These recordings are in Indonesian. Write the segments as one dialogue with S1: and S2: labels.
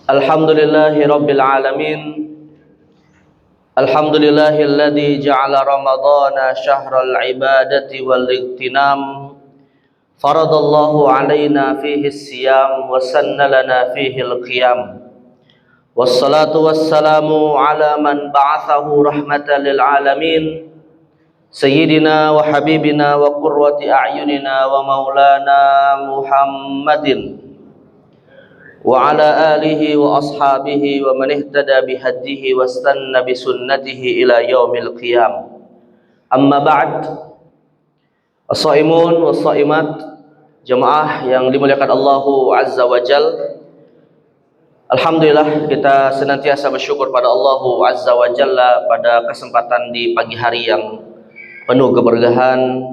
S1: Alhamdulillahi Rabbil Alamin. Alhamdulillahilladzi ja'ala Ramadhana syahral ibadati wal iktinam. Faradallahu alaina fihi siyam wa sanna lana fihi al-qiyam. Wassalatu wassalamu ala man ba'athahu rahmatan lil alamin. Sayyidina wa habibina wa qurrati a'yunina wa maulana Muhammadin wa ala alihi wa ashabihi wa man ihtada bihadihi wa istanna bisunnatihi ila yaumil qiyam. Amma ba'd. As-shaimun was-shaimat, jemaah yang dimuliakan Allah Azza wa Jal. Alhamdulillah, kita senantiasa bersyukur pada Allah Azza wa Jalla pada kesempatan di pagi hari yang penuh keberkahan,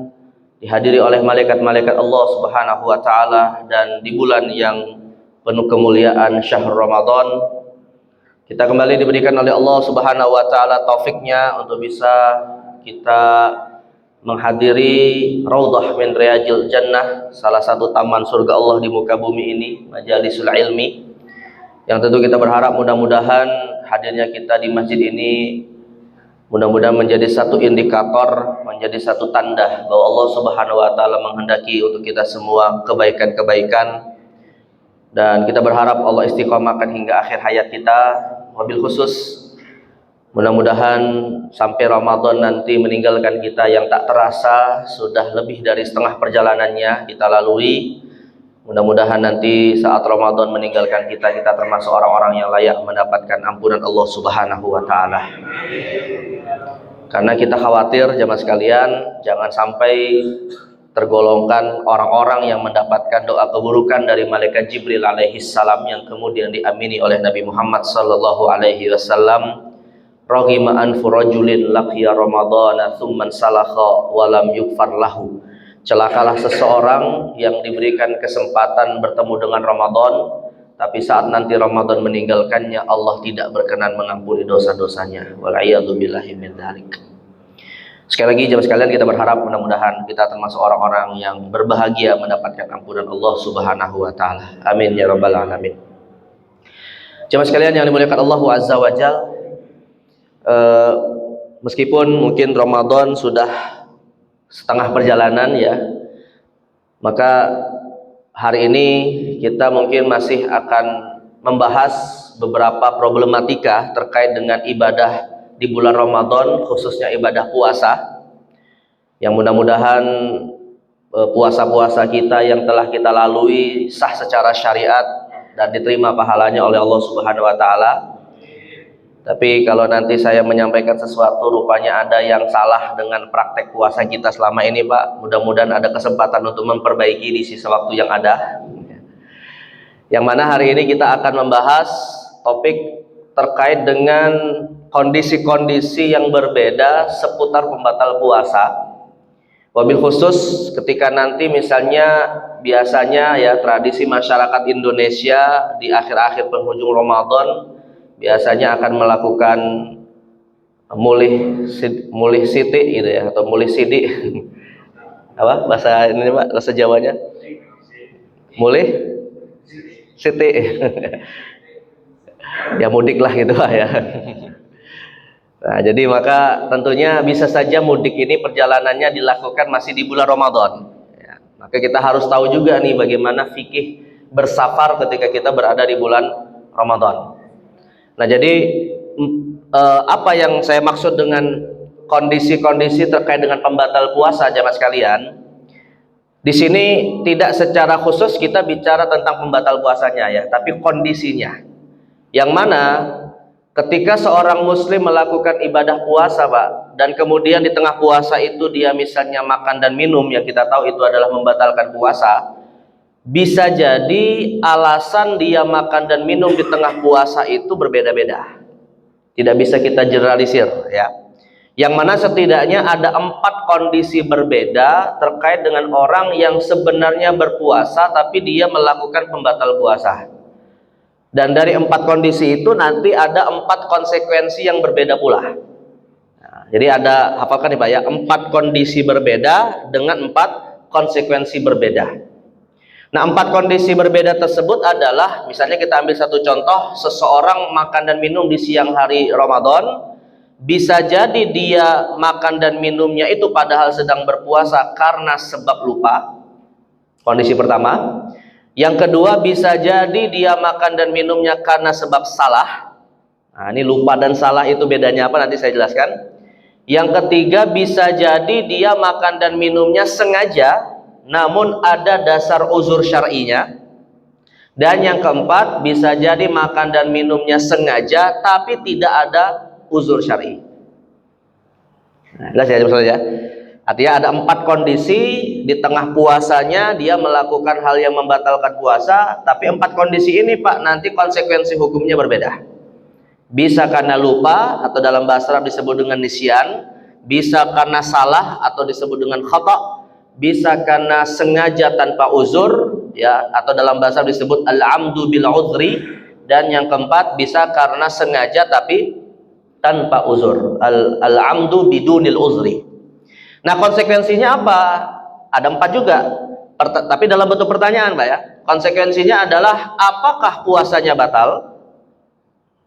S1: dihadiri oleh malaikat-malaikat Allah Subhanahu wa taala, dan di bulan yang penuh kemuliaan syahr Ramadan, kita kembali diberikan oleh Allah Subhanahu wa taala taufiknya untuk bisa kita menghadiri Raudhah min Riyadil Jannah, salah satu taman surga Allah di muka bumi ini, majalisul ilmi, yang tentu kita berharap mudah-mudahan hadirnya kita di masjid ini mudah-mudahan menjadi satu indikator, menjadi satu tanda bahwa Allah Subhanahu wa taala menghendaki untuk kita semua kebaikan-kebaikan. Dan kita berharap Allah istiqomahkan hingga akhir hayat kita. Wabil khusus, mudah-mudahan sampai Ramadan nanti meninggalkan kita yang tak terasa sudah lebih dari setengah perjalanannya kita lalui. Mudah-mudahan nanti saat Ramadan meninggalkan kita, kita termasuk orang-orang yang layak mendapatkan ampunan Allah Subhanahu wa taala. Karena kita khawatir jamaah sekalian, jangan sampai tergolongkan orang-orang yang mendapatkan doa keburukan dari malaikat Jibril alaihi salam yang kemudian diamini oleh Nabi Muhammad sallallahu alaihi wasallam. Raghima anfu rajulin laqiya ramadhana tsumman salakha wa lam yughfar lahu. Celakalah seseorang yang diberikan kesempatan bertemu dengan Ramadan, tapi saat nanti Ramadan meninggalkannya, Allah tidak berkenan mengampuni dosa-dosanya. Wal a'yadu billahi min dzalik. Sekali lagi jemaah sekalian, kita berharap mudah-mudahan kita termasuk orang-orang yang berbahagia mendapatkan ampunan Allah Subhanahu wa taala. Amin ya rabbal alamin. Jemaah sekalian yang dimuliakan Allah Azza wa Jal, meskipun mungkin Ramadan sudah setengah perjalanan ya, maka hari ini kita mungkin masih akan membahas beberapa problematika terkait dengan ibadah di bulan Ramadan, khususnya ibadah puasa, yang mudah-mudahan puasa-puasa kita yang telah kita lalui sah secara syariat dan diterima pahalanya oleh Allah Subhanahu wa taala. Tapi kalau nanti saya menyampaikan sesuatu rupanya ada yang salah dengan praktek puasa kita selama ini, Pak, mudah-mudahan ada kesempatan untuk memperbaiki di sisa waktu yang ada. Yang mana hari ini kita akan membahas topik terkait dengan kondisi-kondisi yang berbeda seputar pembatal puasa. Wabil khusus ketika nanti misalnya biasanya ya tradisi masyarakat Indonesia di akhir-akhir penghujung Ramadan biasanya akan melakukan mulih siti gitu ya, atau mulih sidi. Apa bahasa ini Pak, bahasa Jawanya? Mulih siti. Ya mudik lah gitu Pak ya. Nah, jadi maka tentunya bisa saja mudik ini perjalanannya dilakukan masih di bulan Ramadan ya. Maka kita harus tahu juga nih bagaimana fikih bersafar ketika kita berada di bulan Ramadan. Nah, jadi apa yang saya maksud dengan kondisi-kondisi terkait dengan pembatal puasa jamaah sekalian? Di sini tidak secara khusus kita bicara tentang pembatal puasanya ya, tapi kondisinya. Yang mana ketika seorang muslim melakukan ibadah puasa, Pak, dan kemudian di tengah puasa itu dia misalnya makan dan minum, yang kita tahu itu adalah membatalkan puasa, bisa jadi alasan dia makan dan minum di tengah puasa itu berbeda-beda. Tidak bisa kita generalisir ya. Yang mana setidaknya ada 4 kondisi berbeda terkait dengan orang yang sebenarnya berpuasa tapi dia melakukan pembatal puasa. Dan dari 4 kondisi itu nanti ada 4 konsekuensi yang berbeda pula. Nah, jadi ada, hafalkan nih Pak ya, 4 kondisi berbeda dengan 4 konsekuensi berbeda. Nah, 4 kondisi berbeda tersebut adalah, misalnya kita ambil satu contoh, seseorang makan dan minum di siang hari Ramadan, bisa jadi dia makan dan minumnya itu padahal sedang berpuasa karena sebab lupa. Kondisi pertama. Yang kedua, bisa jadi dia makan dan minumnya karena sebab salah. Nah, ini lupa dan salah itu bedanya apa, nanti saya jelaskan. Yang ketiga, bisa jadi dia makan dan minumnya sengaja, namun ada dasar uzur syar'inya. Dan yang keempat, bisa jadi makan dan minumnya sengaja tapi tidak ada uzur syar'i. Nah, jelas ya maksudnya. Artinya ada 4 kondisi di tengah puasanya dia melakukan hal yang membatalkan puasa, tapi 4 kondisi ini Pak nanti konsekuensi hukumnya berbeda. Bisa karena lupa atau dalam bahasa Arab disebut dengan nisyan, bisa karena salah atau disebut dengan khata', bisa karena sengaja tanpa uzur ya, atau dalam bahasa Arab disebut al-amdu bil uzri, dan yang keempat bisa karena sengaja tapi tanpa uzur, al-amdu bidunil uzri. Nah, konsekuensinya apa? Ada 4 juga, tapi dalam bentuk pertanyaan Pak ya. Konsekuensinya adalah apakah puasanya batal?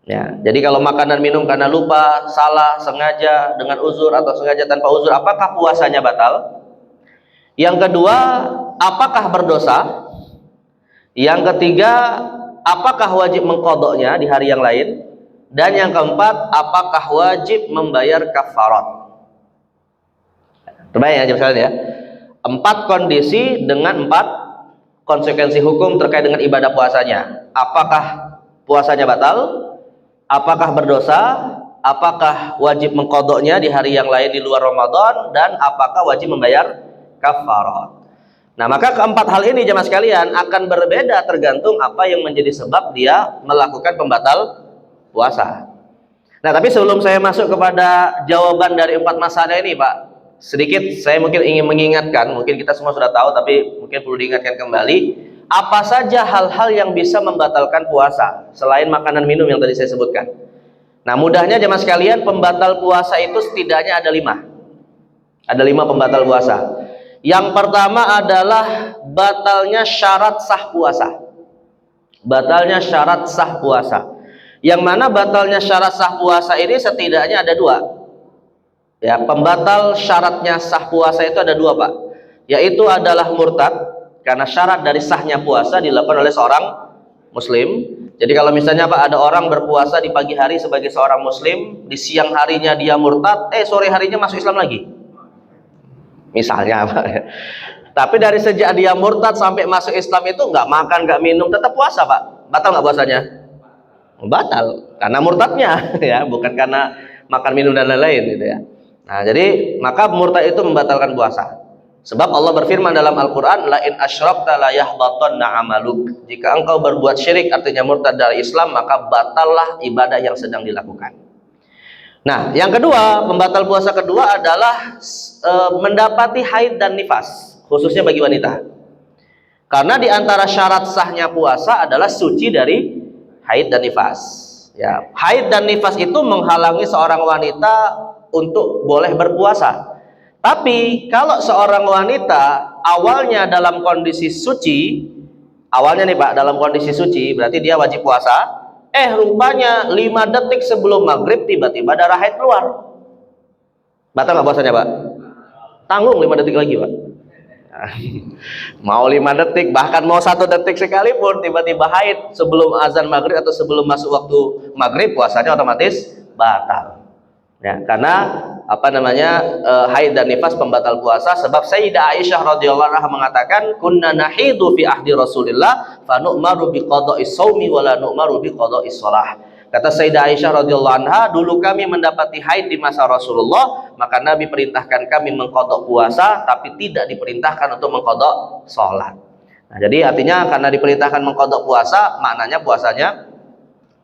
S1: Ya, jadi kalau makan dan minum karena lupa, salah, sengaja, dengan uzur atau sengaja tanpa uzur, apakah puasanya batal? Yang kedua, apakah berdosa? Yang ketiga, apakah wajib mengqadha'nya di hari yang lain? Dan yang keempat, apakah wajib membayar kafarat? Terbaik ya, misalnya ya. 4 kondisi dengan 4 konsekuensi hukum terkait dengan ibadah puasanya. Apakah puasanya batal? Apakah berdosa? Apakah wajib mengqadha'nya di hari yang lain di luar Ramadan? Dan apakah wajib membayar kafarat? Nah, maka keempat hal ini jemaah sekalian akan berbeda tergantung apa yang menjadi sebab dia melakukan pembatal puasa. Nah, tapi sebelum saya masuk kepada jawaban dari 4 masalah ini Pak, sedikit saya mungkin ingin mengingatkan, mungkin kita semua sudah tahu tapi mungkin perlu diingatkan kembali, apa saja hal-hal yang bisa membatalkan puasa selain makanan minum yang tadi saya sebutkan. Nah, mudahnya jemaah sekalian, pembatal puasa itu setidaknya ada 5. Ada 5 pembatal puasa. Yang pertama adalah batalnya syarat sah puasa. Batalnya syarat sah puasa. Yang mana batalnya syarat sah puasa ini setidaknya ada 2. Ya, pembatal syaratnya sah puasa itu ada 2 Pak. Yaitu adalah murtad, karena syarat dari sahnya puasa dilakukan oleh seorang muslim. Jadi kalau misalnya Pak ada orang berpuasa di pagi hari sebagai seorang muslim, di siang harinya dia murtad, sore harinya masuk Islam lagi. Misalnya Pak. Tapi dari sejak dia murtad sampai masuk Islam itu nggak makan, nggak minum, tetap puasa Pak. Batal nggak puasanya? Batal. Karena murtadnya ya, bukan karena makan minum dan lain-lain gitu ya. Nah, jadi maka murtad itu membatalkan puasa. Sebab Allah berfirman dalam Al-Quran, la in asyrakta la yahbatanna amaluk. Jika engkau berbuat syirik, artinya murtad dari Islam, maka batallah ibadah yang sedang dilakukan. Nah, yang kedua, pembatal puasa kedua adalah mendapati haid dan nifas, khususnya bagi wanita. Karena di antara syarat sahnya puasa adalah suci dari haid dan nifas. Ya, haid dan nifas itu menghalangi seorang wanita untuk boleh berpuasa. Tapi kalau seorang wanita awalnya dalam kondisi suci, awalnya nih Pak dalam kondisi suci, berarti dia wajib puasa. Rupanya 5 detik sebelum maghrib tiba-tiba darah haid keluar. Batal nggak puasanya Pak? Tanggung 5 detik lagi Pak. Mau 5 detik, bahkan mau 1 detik sekalipun tiba-tiba haid sebelum azan maghrib atau sebelum masuk waktu maghrib, puasanya otomatis batal. Ya, karena haid dan nifas pembatal puasa. Sebab Sayyidah Aisyah radhiyallahu anha mengatakan, kunna nahidu fi ahdi Rasulillah fa nu'maru bi qada'is shaumi wa la nu'maru bi qada'is shalah. Kata Sayyidah Aisyah radhiyallahu anha, dulu kami mendapati haid di masa Rasulullah, maka Nabi perintahkan kami mengqadha puasa tapi tidak diperintahkan untuk mengqadha salat. Nah, jadi artinya karena diperintahkan mengqadha puasa, maknanya puasanya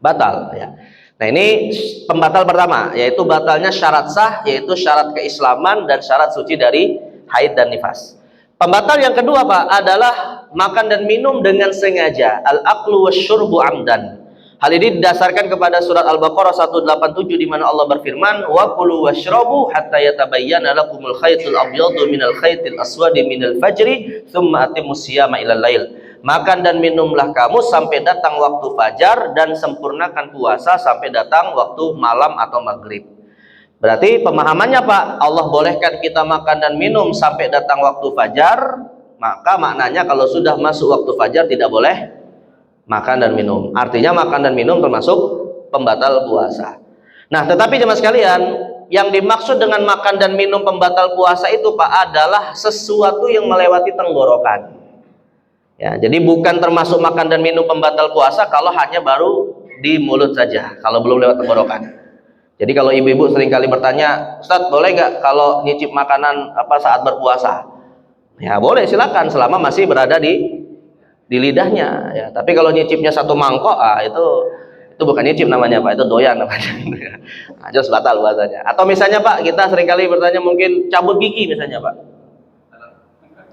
S1: batal ya. Nah, ini pembatal pertama, yaitu batalnya syarat sah, yaitu syarat keislaman dan syarat suci dari haid dan nifas. Pembatal yang kedua Pak adalah makan dan minum dengan sengaja, al-aqlu wasyurbu amdan. Hal ini didasarkan kepada surat Al-Baqarah 187 di mana Allah berfirman, wa kulu washrabu hatta yatabayyana lakumul khaytul abyadu minal khaytil aswadi minal fajri thumma atimmus siyama ilal lail. Makan dan minumlah kamu sampai datang waktu fajar, dan sempurnakan puasa sampai datang waktu malam atau maghrib. Berarti pemahamannya Pak, Allah bolehkan kita makan dan minum sampai datang waktu fajar, maka maknanya kalau sudah masuk waktu fajar tidak boleh makan dan minum. Artinya makan dan minum termasuk pembatal puasa. Nah, tetapi jemaah sekalian, yang dimaksud dengan makan dan minum pembatal puasa itu Pak adalah sesuatu yang melewati tenggorokan. Ya, jadi bukan termasuk makan dan minum pembatal puasa kalau hanya baru di mulut saja, kalau belum lewat tenggorokan. Jadi kalau ibu-ibu seringkali bertanya, Ustadz boleh nggak kalau nyicip makanan saat berpuasa? Ya boleh, silakan selama masih berada di lidahnya. Ya, tapi kalau nyicipnya satu mangkok, itu bukan nyicip namanya Pak, itu doyan namanya. Nah, jelas batal puasanya. Atau misalnya Pak, kita seringkali bertanya mungkin cabut gigi misalnya Pak.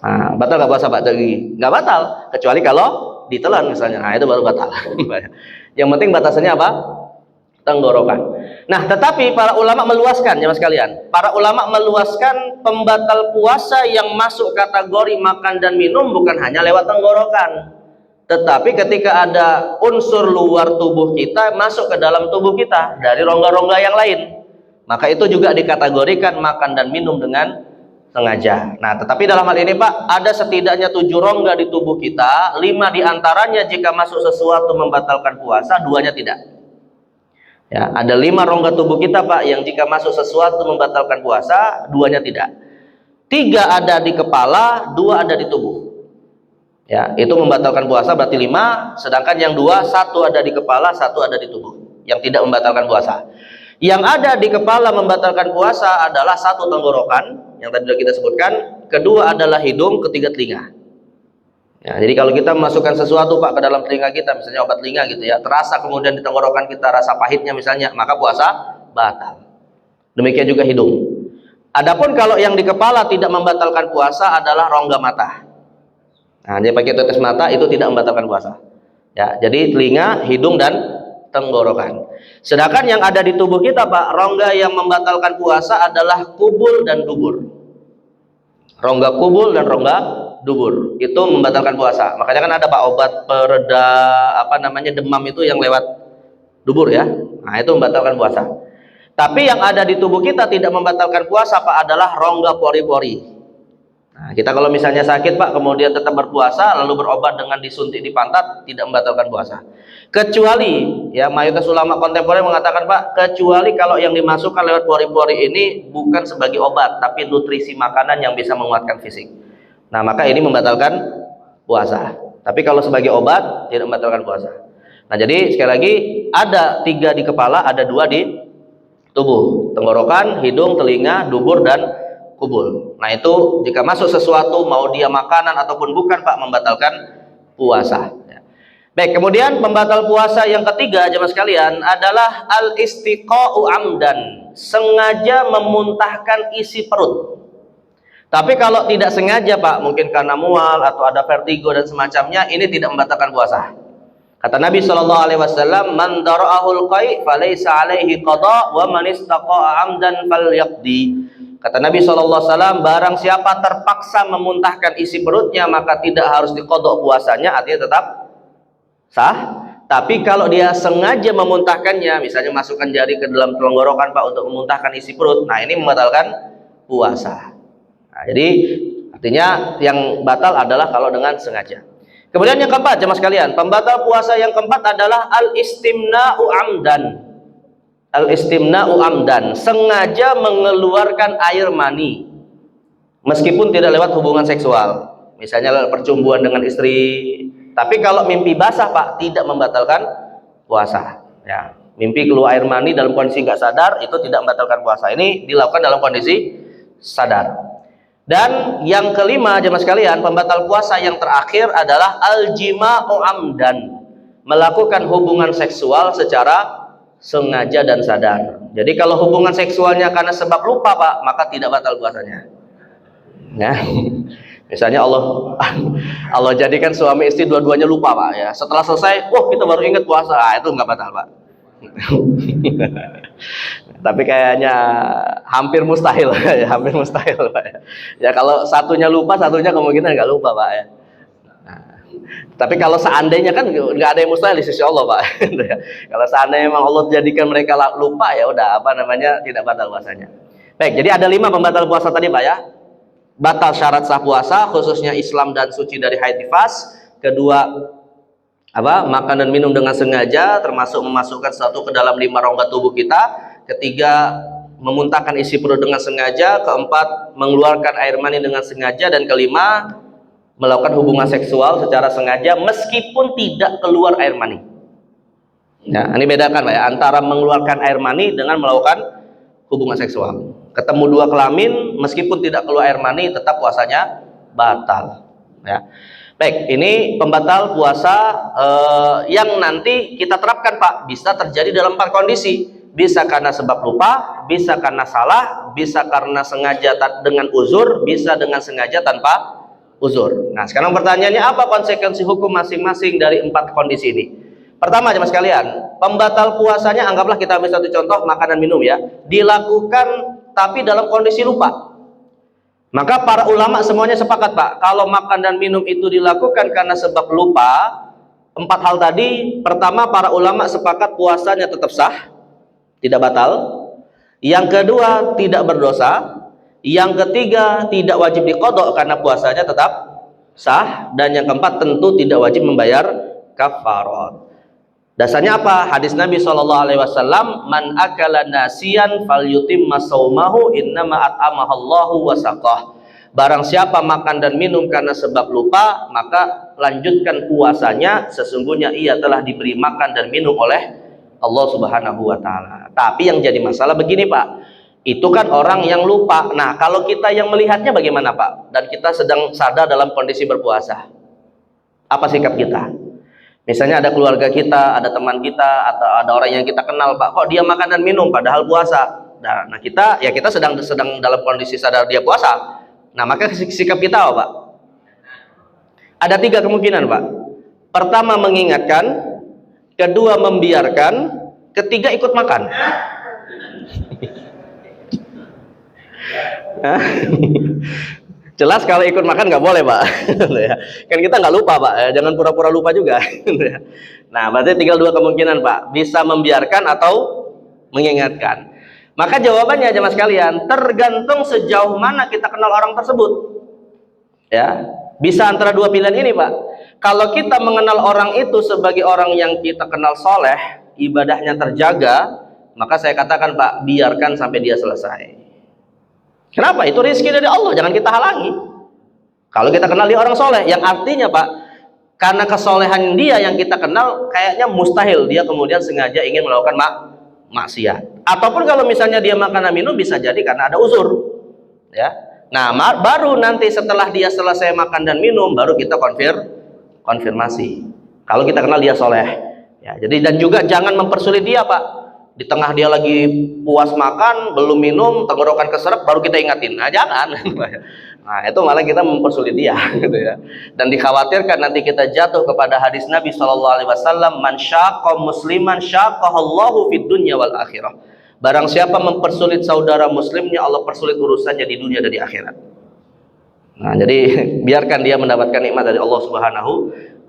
S1: Nah, batal nggak puasa Pak gigi? Nggak batal, kecuali kalau ditelan misalnya. Nah, itu baru batal. Yang penting batasannya apa? Tenggorokan. Nah, tetapi para ulama meluaskan, ya Mas kalian. Para ulama meluaskan pembatal puasa yang masuk kategori makan dan minum bukan hanya lewat tenggorokan, tetapi ketika ada unsur luar tubuh kita masuk ke dalam tubuh kita dari rongga-rongga yang lain, maka itu juga dikategorikan makan dan minum dengan sengaja. Nah, tetapi dalam hal ini Pak, ada setidaknya 7 rongga di tubuh kita, 5 diantaranya jika masuk sesuatu membatalkan puasa, 2-nya tidak. Ya, ada 5 rongga tubuh kita Pak, yang jika masuk sesuatu membatalkan puasa, 2-nya tidak. 3 ada di kepala, 2 ada di tubuh. Ya, itu membatalkan puasa berarti 5, sedangkan yang 2, 1 ada di kepala, 1 ada di tubuh, yang tidak membatalkan puasa. Yang ada di kepala membatalkan puasa adalah 1 tenggorokan, yang tadi sudah kita sebutkan, kedua adalah hidung, ketiga telinga. Ya, jadi kalau kita memasukkan sesuatu Pak ke dalam telinga kita, misalnya obat telinga gitu ya, terasa kemudian di tenggorokan kita rasa pahitnya misalnya, maka puasa batal. Demikian juga hidung. Adapun kalau yang di kepala tidak membatalkan puasa adalah rongga mata. Nah, dia pakai tetes mata itu tidak membatalkan puasa. Ya, jadi telinga, hidung dan tenggorokan. Sedangkan yang ada di tubuh kita Pak, rongga yang membatalkan puasa adalah kubul dan dubur. Rongga kubul dan rongga dubur itu membatalkan puasa. Makanya kan ada Pak obat pereda demam itu yang lewat dubur ya. Nah, itu membatalkan puasa. Tapi yang ada di tubuh kita tidak membatalkan puasa Pak adalah rongga pori-pori. Nah, kita kalau misalnya sakit Pak, kemudian tetap berpuasa, lalu berobat dengan disuntik di pantat, tidak membatalkan puasa. Kecuali, ya mayoritas ulama kontemporer mengatakan Pak, kecuali kalau yang dimasukkan lewat pori-pori ini bukan sebagai obat, tapi nutrisi makanan yang bisa menguatkan fisik. Nah, maka ini membatalkan puasa. Tapi kalau sebagai obat, tidak membatalkan puasa. Nah, jadi sekali lagi, ada 3 di kepala, ada 2 di tubuh. Tenggorokan, hidung, telinga, dubur, dan kubul. Nah, itu jika masuk sesuatu mau dia makanan ataupun bukan Pak, membatalkan puasa. Baik, kemudian pembatal puasa yang ketiga jemaah sekalian adalah al-istiqa'u amdan, sengaja memuntahkan isi perut. Tapi kalau tidak sengaja Pak, mungkin karena mual atau ada vertigo dan semacamnya, ini tidak membatalkan puasa. Kata Nabi SAW, man dara'ahul qai' falaysa alaihi qada' wa man istaqa'a amdan falyaqdi. Kata Nabi SAW, barang siapa terpaksa memuntahkan isi perutnya, maka tidak harus diqadha puasanya, artinya tetap sah. Tapi kalau dia sengaja memuntahkannya, misalnya masukkan jari ke dalam tenggorokan Pak untuk memuntahkan isi perut, nah ini membatalkan puasa. Nah, jadi artinya yang batal adalah kalau dengan sengaja. Kemudian yang keempat jemaah sekalian, pembatal puasa yang keempat adalah al-istimna'u amdan. Al-istimna'u amdan, sengaja mengeluarkan air mani meskipun tidak lewat hubungan seksual, misalnya percumbuan dengan istri. Tapi kalau mimpi basah Pak, tidak membatalkan puasa ya. Mimpi keluar air mani dalam kondisi nggak sadar, itu tidak membatalkan puasa. Ini dilakukan dalam kondisi sadar. Dan yang kelima jemaah sekalian, pembatal puasa yang terakhir adalah al-jima'u amdan, melakukan hubungan seksual secara sengaja dan sadar. Jadi kalau hubungan seksualnya karena sebab lupa Pak, maka tidak batal puasanya. Ya. Misalnya Allah jadikan suami istri dua-duanya lupa Pak ya. Setelah selesai, kita baru ingat puasa. Itu nggak batal Pak. Tapi kayaknya hampir mustahil ya, hampir mustahil Pak ya. Ya kalau satunya lupa, satunya kemungkinan nggak lupa Pak ya. Tapi kalau seandainya kan nggak ada yang mustahil di sisi Allah, Pak. Kalau seandainya memang Allah jadikan mereka lupa, ya udah apa namanya, tidak batal puasanya. Baik, jadi ada 5 pembatal puasa tadi, Pak ya. Batal syarat sah puasa, khususnya Islam dan suci dari haid nifas. Kedua, apa? Makan dan minum dengan sengaja, termasuk memasukkan sesuatu ke dalam 5 rongga tubuh kita. Ketiga, memuntahkan isi perut dengan sengaja. Keempat, mengeluarkan air mani dengan sengaja. Dan kelima, melakukan hubungan seksual secara sengaja meskipun tidak keluar air mani. Ya, ini bedakan Pak ya, antara mengeluarkan air mani dengan melakukan hubungan seksual. Ketemu 2 kelamin meskipun tidak keluar air mani, tetap puasanya batal. Ya. Baik, ini pembatal puasa yang nanti kita terapkan, Pak. Bisa terjadi dalam 4 kondisi. Bisa karena sebab lupa, bisa karena salah, bisa karena sengaja dengan uzur, bisa dengan sengaja tanpa uzur. Nah, sekarang pertanyaannya, apa konsekuensi hukum masing-masing dari 4 kondisi ini? Pertama, jemaah sekalian, pembatal puasanya, anggaplah kita ambil satu contoh, makan dan minum ya, dilakukan tapi dalam kondisi lupa. Maka para ulama semuanya sepakat, Pak, kalau makan dan minum itu dilakukan karena sebab lupa, 4 hal tadi, pertama para ulama sepakat puasanya tetap sah, tidak batal. Yang kedua, tidak berdosa. Yang ketiga, tidak wajib diqodok karena puasanya tetap sah. Dan yang keempat, tentu tidak wajib membayar kafarat. Dasarnya apa? Hadis Nabi SAW, man akala nasiyan falyutimma saumahu innama at'amahallahu wa saqah. Barang siapa makan dan minum karena sebab lupa, maka lanjutkan puasanya, sesungguhnya ia telah diberi makan dan minum oleh Allah Subhanahu wa ta'ala. Tapi yang jadi masalah begini, Pak, itu kan orang yang lupa. Nah, kalau kita yang melihatnya bagaimana, Pak? Dan kita sedang sadar dalam kondisi berpuasa, apa sikap kita? Misalnya ada keluarga kita, ada teman kita, atau ada orang yang kita kenal, Pak, kok dia makan dan minum padahal puasa. Nah, kita sedang dalam kondisi sadar dia puasa. Nah, maka sikap kita apa, Pak? Ada 3 kemungkinan, Pak. Pertama, mengingatkan. Kedua, membiarkan. Ketiga, ikut makan. Jelas kalau ikut makan nggak boleh, Pak. Kan kita nggak lupa, Pak. Jangan pura-pura lupa juga. Nah, berarti tinggal 2 kemungkinan, Pak. Bisa membiarkan atau mengingatkan. Maka jawabannya, jemaah sekalian, tergantung sejauh mana kita kenal orang tersebut. Ya, bisa antara 2 pilihan ini, Pak. Kalau kita mengenal orang itu sebagai orang yang kita kenal soleh, ibadahnya terjaga, maka saya katakan, Pak, biarkan sampai dia selesai. Kenapa? Itu rezeki dari Allah, jangan kita halangi. Kalau kita kenal dia orang soleh, yang artinya, Pak, karena kesolehan dia yang kita kenal, kayaknya mustahil dia kemudian sengaja ingin melakukan maksiat. Ataupun kalau misalnya dia makan dan minum, bisa jadi karena ada uzur. Ya. Nah, baru nanti setelah dia selesai makan dan minum, baru kita konfirmasi. Kalau kita kenal dia soleh. Ya, jadi, dan juga jangan mempersulit dia, Pak. Di tengah dia lagi puas makan, belum minum, tenggorokan keserap, baru kita ingatin. Nah, jangan. Nah, itu malah kita mempersulit dia, gitu ya. Dan dikhawatirkan nanti kita jatuh kepada hadis Nabi SAW, man syaqqa musliman syaqqahallahu fid dunya wal akhirah. Barang siapa mempersulit saudara muslimnya, Allah persulit urusannya di dunia dan di akhirat. Nah, jadi biarkan dia mendapatkan nikmat dari Allah Subhanahu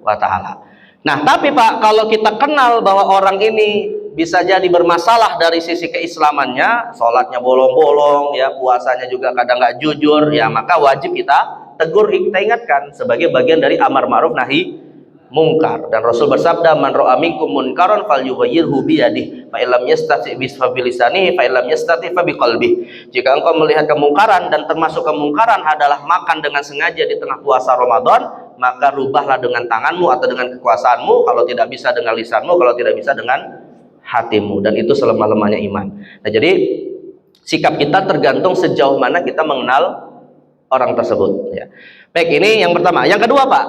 S1: wa ta'ala. Nah, tapi Pak, kalau kita kenal bahwa orang ini bisa jadi bermasalah dari sisi keislamannya, sholatnya bolong-bolong, ya, puasanya juga kadang nggak jujur, ya, maka wajib kita tegur, kita ingatkan sebagai bagian dari amar ma'ruf nahi mungkar. Dan Rasul bersabda, man ra'a minkum munkaran falyughayyirhu biyadihi, fa illam yastati' bi lisanihi, fa illam yastati' fa biqalbihi. Jika engkau melihat kemungkaran, dan termasuk kemungkaran adalah makan dengan sengaja di tengah puasa Ramadan, maka rubahlah dengan tanganmu atau dengan kekuasaanmu, kalau tidak bisa dengan lisanmu, kalau tidak bisa dengan hatimu, dan itu selemah-lemahnya iman. Nah, jadi sikap kita tergantung sejauh mana kita mengenal orang tersebut, ya. Baik, ini yang pertama. Yang kedua, Pak,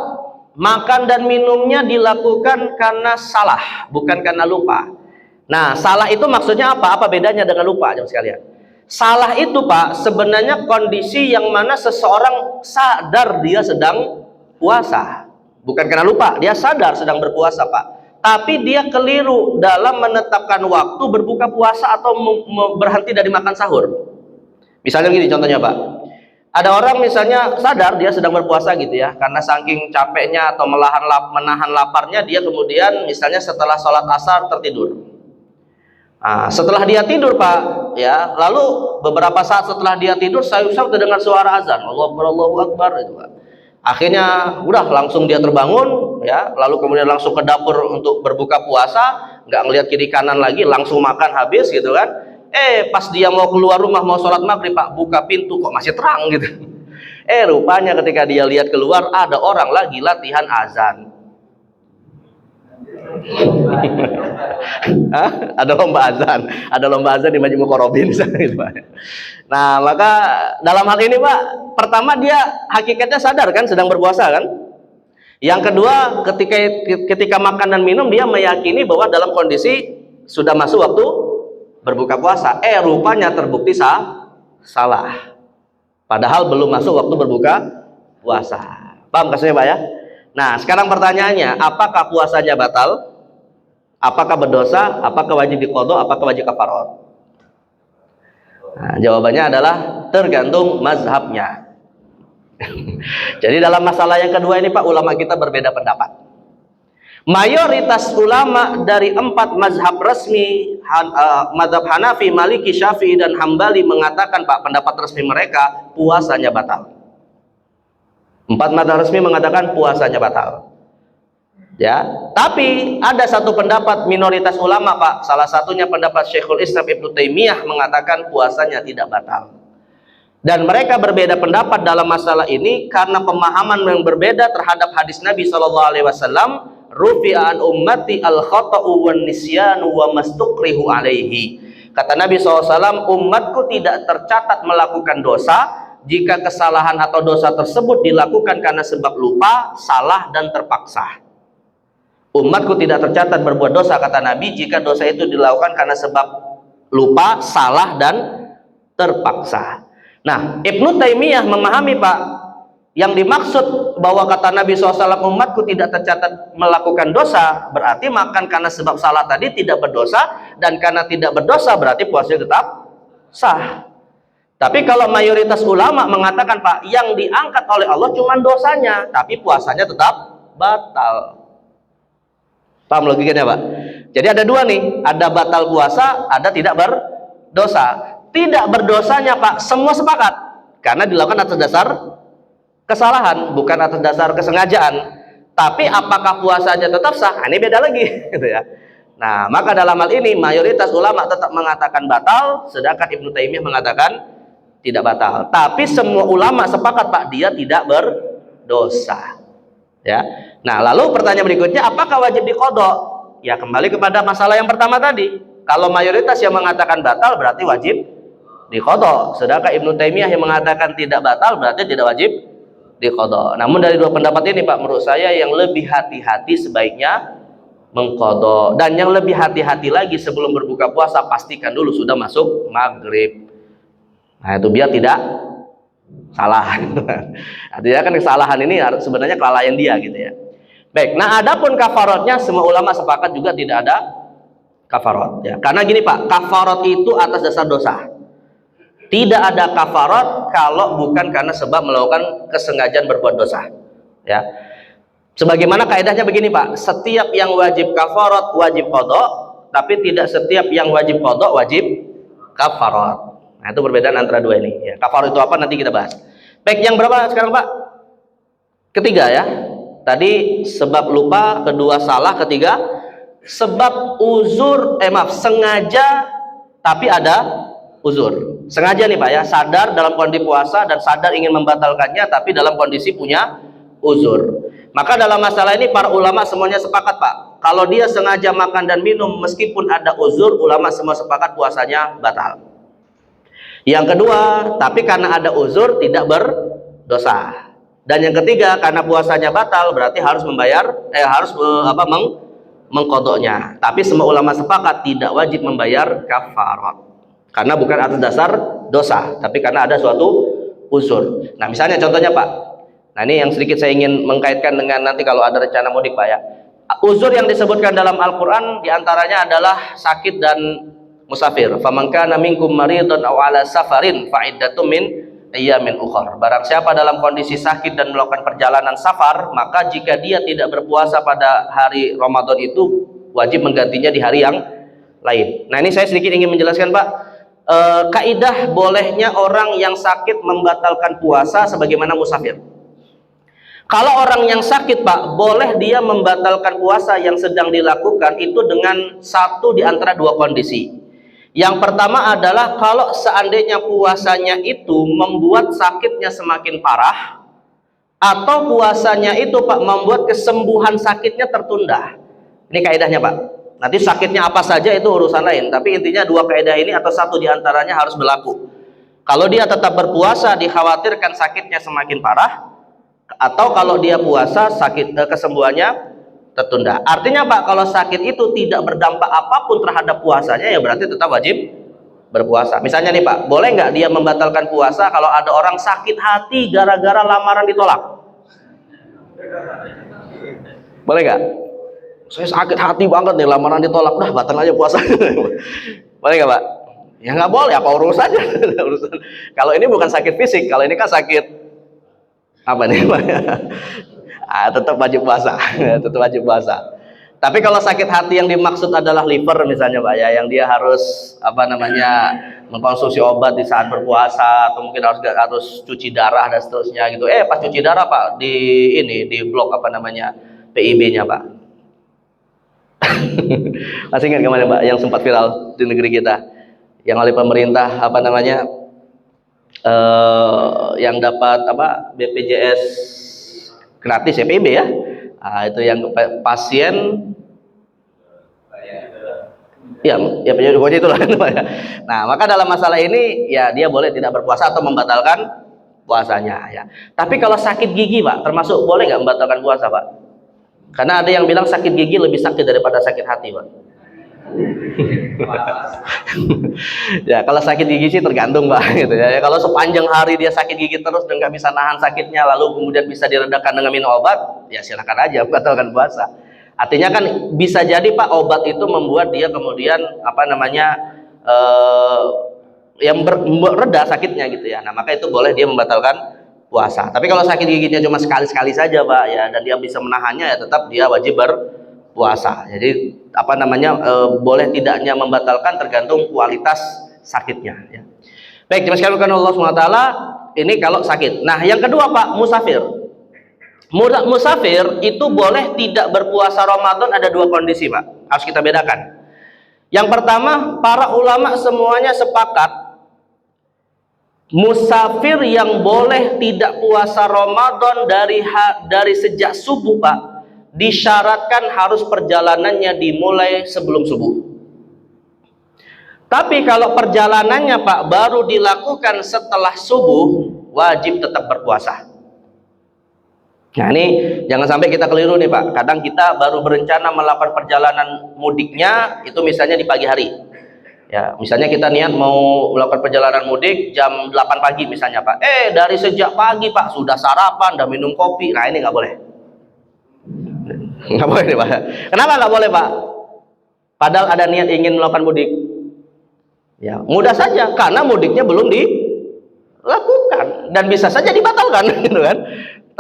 S1: makan dan minumnya dilakukan karena salah, bukan karena lupa. Nah, salah itu maksudnya apa? Apa bedanya dengan lupa, jemaah sekalian? Salah itu, Pak, sebenarnya kondisi yang mana seseorang sadar dia sedang puasa, bukan karena lupa. Dia sadar sedang berpuasa, Pak, tapi dia keliru dalam menetapkan waktu berbuka puasa atau berhenti dari makan sahur. Misalnya gini contohnya, Pak, Ada orang misalnya sadar dia sedang berpuasa gitu ya, karena saking capeknya atau menahan laparnya, dia kemudian misalnya setelah sholat asar tertidur. Nah, setelah dia tidur Pak, ya, lalu beberapa saat setelah dia tidur, sayup-sayup terdengar suara azan, Allahu Akbar itu Pak. Akhirnya udah langsung dia terbangun, ya, lalu kemudian langsung ke dapur untuk berbuka puasa, nggak ngelihat kiri kanan lagi, langsung makan habis gitu kan. Pas dia mau keluar rumah mau sholat maghrib Pak, buka pintu kok masih terang gitu. Rupanya ketika dia lihat keluar ada orang lagi latihan azan. Ada lomba azan di Majmu Korobin. Nah, maka dalam hal ini Pak, pertama dia hakikatnya sadar kan sedang berpuasa kan. Yang kedua, ketika makan dan minum dia meyakini bahwa dalam kondisi sudah masuk waktu berbuka puasa. Rupanya terbukti salah. Padahal belum masuk waktu berbuka puasa. Paham kasusnya Pak ya? Nah, sekarang pertanyaannya, apakah puasanya batal? Apakah berdosa? Apakah wajib diqodho? Apakah wajib kafarat? Nah, jawabannya adalah tergantung mazhabnya. Jadi dalam masalah yang kedua ini Pak, ulama kita berbeda pendapat. Mayoritas ulama dari 4 mazhab resmi, mazhab Hanafi, Maliki, Syafi'i dan Hambali mengatakan Pak, pendapat resmi mereka puasanya batal. 4 mazhab resmi mengatakan puasanya batal. Ya, tapi ada satu pendapat minoritas ulama Pak, salah satunya pendapat Syekhul Islam Ibnu Taimiyah mengatakan puasanya tidak batal. Dan mereka berbeda pendapat dalam masalah ini karena pemahaman yang berbeda terhadap hadis Nabi SAW, rufi'a an ummati al-khata'u wan nisyanu wa mastukrihu alaihi. Kata Nabi SAW, umatku tidak tercatat melakukan dosa jika kesalahan atau dosa tersebut dilakukan karena sebab lupa, salah dan terpaksa. Umatku tidak tercatat berbuat dosa, kata Nabi, jika dosa itu dilakukan karena sebab lupa, salah dan terpaksa. Nah, Ibnu Taimiyah memahami Pak, yang dimaksud bahwa kata Nabi SAW umatku tidak tercatat melakukan dosa, berarti makan karena sebab salah tadi tidak berdosa, dan karena tidak berdosa berarti puasanya tetap sah. Tapi kalau mayoritas ulama mengatakan Pak, yang diangkat oleh Allah cuma dosanya, tapi puasanya tetap batal. Paham logikanya Pak? Jadi ada dua nih, ada batal puasa, ada tidak berdosa. Tidak berdosanya Pak, semua sepakat, karena dilakukan atas dasar kesalahan, bukan atas dasar kesengajaan. Tapi apakah puasanya tetap sah? Ini beda lagi, gitu ya. Nah, maka dalam hal ini mayoritas ulama tetap mengatakan batal, sedangkan Ibnu Taimiyah mengatakan tidak batal. Tapi semua ulama sepakat Pak, dia tidak berdosa. Ya. Nah, lalu pertanyaan berikutnya, apakah wajib diqodho? Ya, kembali kepada masalah yang pertama tadi. Kalau mayoritas yang mengatakan batal berarti wajib diqodho. Sedangkan Ibnu Taimiyah yang mengatakan tidak batal berarti tidak wajib diqodho. Namun dari dua pendapat ini Pak, menurut saya yang lebih hati-hati sebaiknya mengqodho. Dan yang lebih hati-hati lagi sebelum berbuka puasa, pastikan dulu sudah masuk maghrib. Nah, itu biar tidak salah. Artinya kan kesalahan ini sebenarnya kelalaian dia gitu ya. Baik, nah adapun kafaratnya semua ulama sepakat juga tidak ada kafarat ya. Karena gini Pak, kafarat itu atas dasar dosa. Tidak ada kafarat kalau bukan karena sebab melakukan kesengajaan berbuat dosa. Ya. Sebagaimana kaidahnya begini Pak, setiap yang wajib kafarat wajib qodho, tapi tidak setiap yang wajib qodho wajib kafarat. Nah, itu perbedaan antara dua ini. Ya, kafarat itu apa nanti kita bahas. Baik, yang berapa sekarang Pak? Ketiga ya. Tadi sebab lupa, kedua salah, ketiga sebab uzur, sengaja tapi ada uzur. Sengaja nih Pak ya, sadar dalam kondisi puasa dan sadar ingin membatalkannya tapi dalam kondisi punya uzur. Maka dalam masalah ini para ulama semuanya sepakat Pak, kalau dia sengaja makan dan minum meskipun ada uzur, ulama semua sepakat puasanya batal. Yang kedua, tapi karena ada uzur tidak berdosa. Dan yang ketiga, karena puasanya batal berarti harus membayar mengqodhonya. Tapi semua ulama sepakat tidak wajib membayar kafarat. Karena bukan atas dasar dosa, tapi karena ada suatu uzur. Nah, misalnya contohnya Pak. Nah, ini yang sedikit saya ingin mengkaitkan dengan nanti kalau ada rencana mudik Pak ya. Uzur yang disebutkan dalam Al-Qur'an diantaranya adalah sakit dan musafir. Faman kana minkum maridun aw ala safarin fa iddatum min ayyamin ukhar. Barang siapa dalam kondisi sakit dan melakukan perjalanan safar, maka jika dia tidak berpuasa pada hari Ramadan itu, wajib menggantinya di hari yang lain. Nah, ini saya sedikit ingin menjelaskan, Pak. Kaidah bolehnya orang yang sakit membatalkan puasa sebagaimana musafir. Kalau orang yang sakit, Pak, boleh dia membatalkan puasa yang sedang dilakukan itu dengan satu di antara dua kondisi. Yang pertama adalah kalau seandainya puasanya itu membuat sakitnya semakin parah, atau puasanya itu, Pak, membuat kesembuhan sakitnya tertunda. Ini kaidahnya, Pak. Nanti sakitnya apa saja itu urusan lain, tapi intinya dua kaidah ini atau satu di antaranya harus berlaku. Kalau dia tetap berpuasa, dikhawatirkan sakitnya semakin parah, atau kalau dia puasa kesembuhannya tertunda. Artinya, Pak, kalau sakit itu tidak berdampak apapun terhadap puasanya, ya berarti tetap wajib berpuasa. Misalnya nih, Pak, boleh nggak dia membatalkan puasa kalau ada orang sakit hati gara-gara lamaran ditolak? Boleh nggak? Saya sakit hati banget nih, lamaran ditolak, udah batal aja puasa. Boleh nggak, Pak? Ya nggak boleh, apa urusannya? Kalau ini bukan sakit fisik, kalau ini kan sakit apa nih, Pak? Tetap wajib puasa. Tetap wajib puasa. Tapi kalau sakit hati yang dimaksud adalah liver misalnya, Pak, ya, yang dia harus mengkonsumsi obat di saat berpuasa, atau mungkin harus cuci darah dan seterusnya gitu. Pas cuci darah, Pak, di blok PIB-nya, Pak. Masih ingat kemarin, Pak, yang sempat viral di negeri kita, yang oleh pemerintah yang dapat BPJS gratis ya, PIB ya. Itu yang pasien ya pokoknya itulah. Nah, maka dalam masalah ini ya dia boleh tidak berpuasa atau membatalkan puasanya ya. Tapi kalau sakit gigi, Pak, termasuk boleh nggak membatalkan puasa, Pak? Karena ada yang bilang sakit gigi lebih sakit daripada sakit hati, Pak. Ya, kalau sakit gigi sih tergantung, Pak, gitu ya. Kalau sepanjang hari dia sakit gigi terus dan nggak bisa nahan sakitnya, lalu kemudian bisa diredakan dengan minum obat, ya silakan aja batalkan puasa. Artinya kan bisa jadi, Pak, obat itu membuat dia kemudian yang reda sakitnya gitu ya. Nah, maka itu boleh dia membatalkan puasa. Tapi kalau sakit giginya cuma sekali-sekali saja, Pak, ya, dan dia bisa menahannya, ya tetap dia wajib berpuasa. Jadi boleh tidaknya membatalkan tergantung kualitas sakitnya ya. Baik, jemaah sekalian Allah SWT, ini kalau sakit. Nah, yang kedua, Pak, musafir. Musafir itu boleh tidak berpuasa Ramadan, ada dua kondisi, Pak, harus kita bedakan. Yang pertama, para ulama semuanya sepakat musafir yang boleh tidak puasa Ramadan dari sejak subuh, Pak, disyaratkan harus perjalanannya dimulai sebelum subuh. Tapi kalau perjalanannya, Pak, baru dilakukan setelah subuh, wajib tetap berpuasa. Nah, ini jangan sampai kita keliru nih, Pak. Kadang kita baru berencana melakukan perjalanan mudiknya itu misalnya di pagi hari. Ya, misalnya kita niat mau melakukan perjalanan mudik jam 8 pagi misalnya, Pak. Dari sejak pagi, Pak, sudah sarapan, sudah minum kopi. Nah, ini nggak boleh. Nggak boleh nih, Pak. Kenapa nggak boleh, Pak? Padahal ada niat ingin melakukan mudik. Ya, mudah saja, karena mudiknya belum dilakukan dan bisa saja dibatalkan, gitu kan.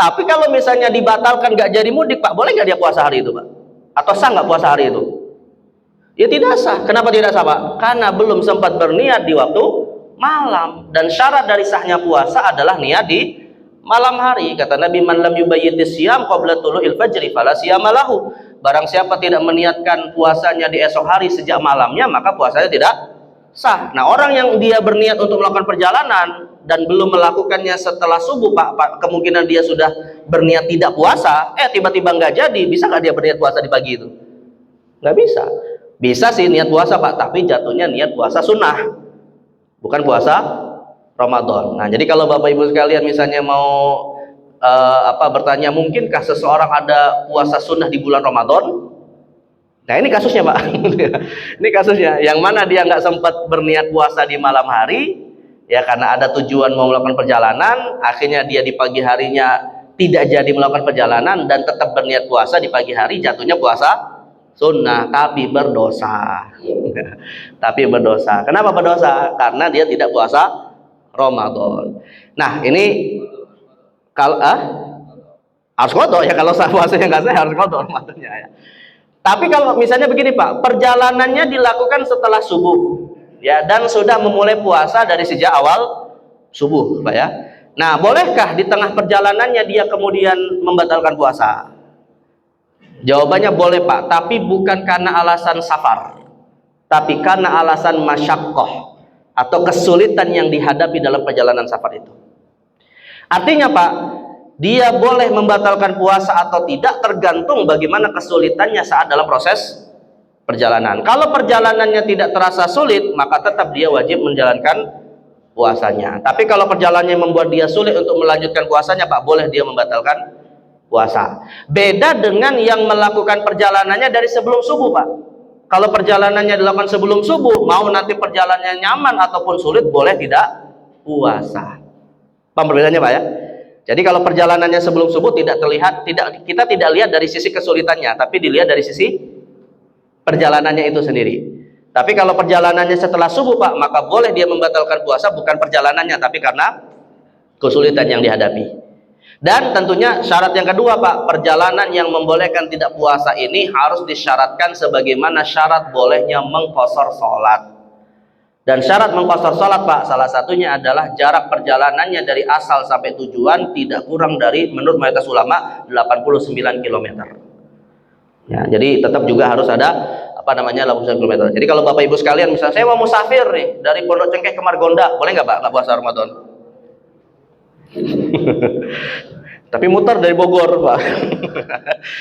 S1: Tapi kalau misalnya dibatalkan nggak jadi mudik, Pak, boleh nggak dia puasa hari itu, Pak? Atau sah nggak puasa hari itu? Ya tidak sah. Kenapa tidak sah, Pak? Karena belum sempat berniat di waktu malam. Dan syarat dari sahnya puasa adalah niat di malam hari. Kata Nabi, man lam yubayyitis siyam qabla tulu'il fajri fala siyama lahu. Barang siapa tidak meniatkan puasanya di esok hari sejak malamnya, maka puasanya tidak sah. Nah, orang yang dia berniat untuk melakukan perjalanan dan belum melakukannya setelah subuh, Pak, kemungkinan dia sudah berniat tidak puasa, tiba-tiba nggak jadi, bisa nggak dia berniat puasa di pagi itu? Nggak bisa. Bisa sih niat puasa, Pak, tapi jatuhnya niat puasa sunnah, bukan puasa Ramadan. Nah, jadi kalau Bapak Ibu sekalian misalnya mau bertanya, mungkinkah seseorang ada puasa sunnah di bulan Ramadan? Nah, ini kasusnya, Pak. Ini kasusnya, yang mana dia nggak sempat berniat puasa di malam hari, ya karena ada tujuan mau melakukan perjalanan, akhirnya dia di pagi harinya tidak jadi melakukan perjalanan dan tetap berniat puasa di pagi hari, jatuhnya puasa sunnah tapi berdosa. Tapi berdosa. Kenapa berdosa? Karena dia tidak puasa Ramadan. Nah, ini kalau harus qadha ya, kalau puasanya nggak sah harus qadha Ramadannya ya. Tapi kalau misalnya begini Pak, perjalanannya dilakukan setelah subuh ya, dan sudah memulai puasa dari sejak awal subuh Pak ya. Nah, bolehkah di tengah perjalanannya dia kemudian membatalkan puasa? Jawabannya boleh Pak, tapi bukan karena alasan safar, tapi karena alasan masyaqqah atau kesulitan yang dihadapi dalam perjalanan safar itu. Artinya Pak, dia boleh membatalkan puasa atau tidak tergantung bagaimana kesulitannya saat dalam proses perjalanan. Kalau perjalanannya tidak terasa sulit, maka tetap dia wajib menjalankan puasanya. Tapi kalau perjalanannya membuat dia sulit untuk melanjutkan puasanya, Pak, boleh dia membatalkan puasa. Beda dengan yang melakukan perjalanannya dari sebelum subuh, Pak. Kalau perjalanannya dilakukan sebelum subuh, mau nanti perjalanannya nyaman ataupun sulit, boleh tidak puasa. Paham perbedaannya, Pak ya? Jadi kalau perjalanannya sebelum subuh tidak terlihat, kita tidak lihat dari sisi kesulitannya, tapi dilihat dari sisi perjalanannya itu sendiri. Tapi kalau perjalanannya setelah subuh Pak, maka boleh dia membatalkan puasa, bukan perjalanannya, tapi karena kesulitan yang dihadapi. Dan tentunya syarat yang kedua Pak, perjalanan yang membolehkan tidak puasa ini harus disyaratkan sebagaimana syarat bolehnya mengqashar sholat. Dan syarat mengqashar sholat Pak, salah satunya adalah jarak perjalanannya dari asal sampai tujuan tidak kurang dari, menurut mayoritas ulama, 89 km. Ya, jadi tetap juga harus ada 89 km. Jadi kalau Bapak Ibu sekalian, misalnya saya mau musafir nih dari Pondok Cengkeh ke Margonda, boleh nggak Pak nggak puasa Ramadan? Tapi muter dari Bogor Pak.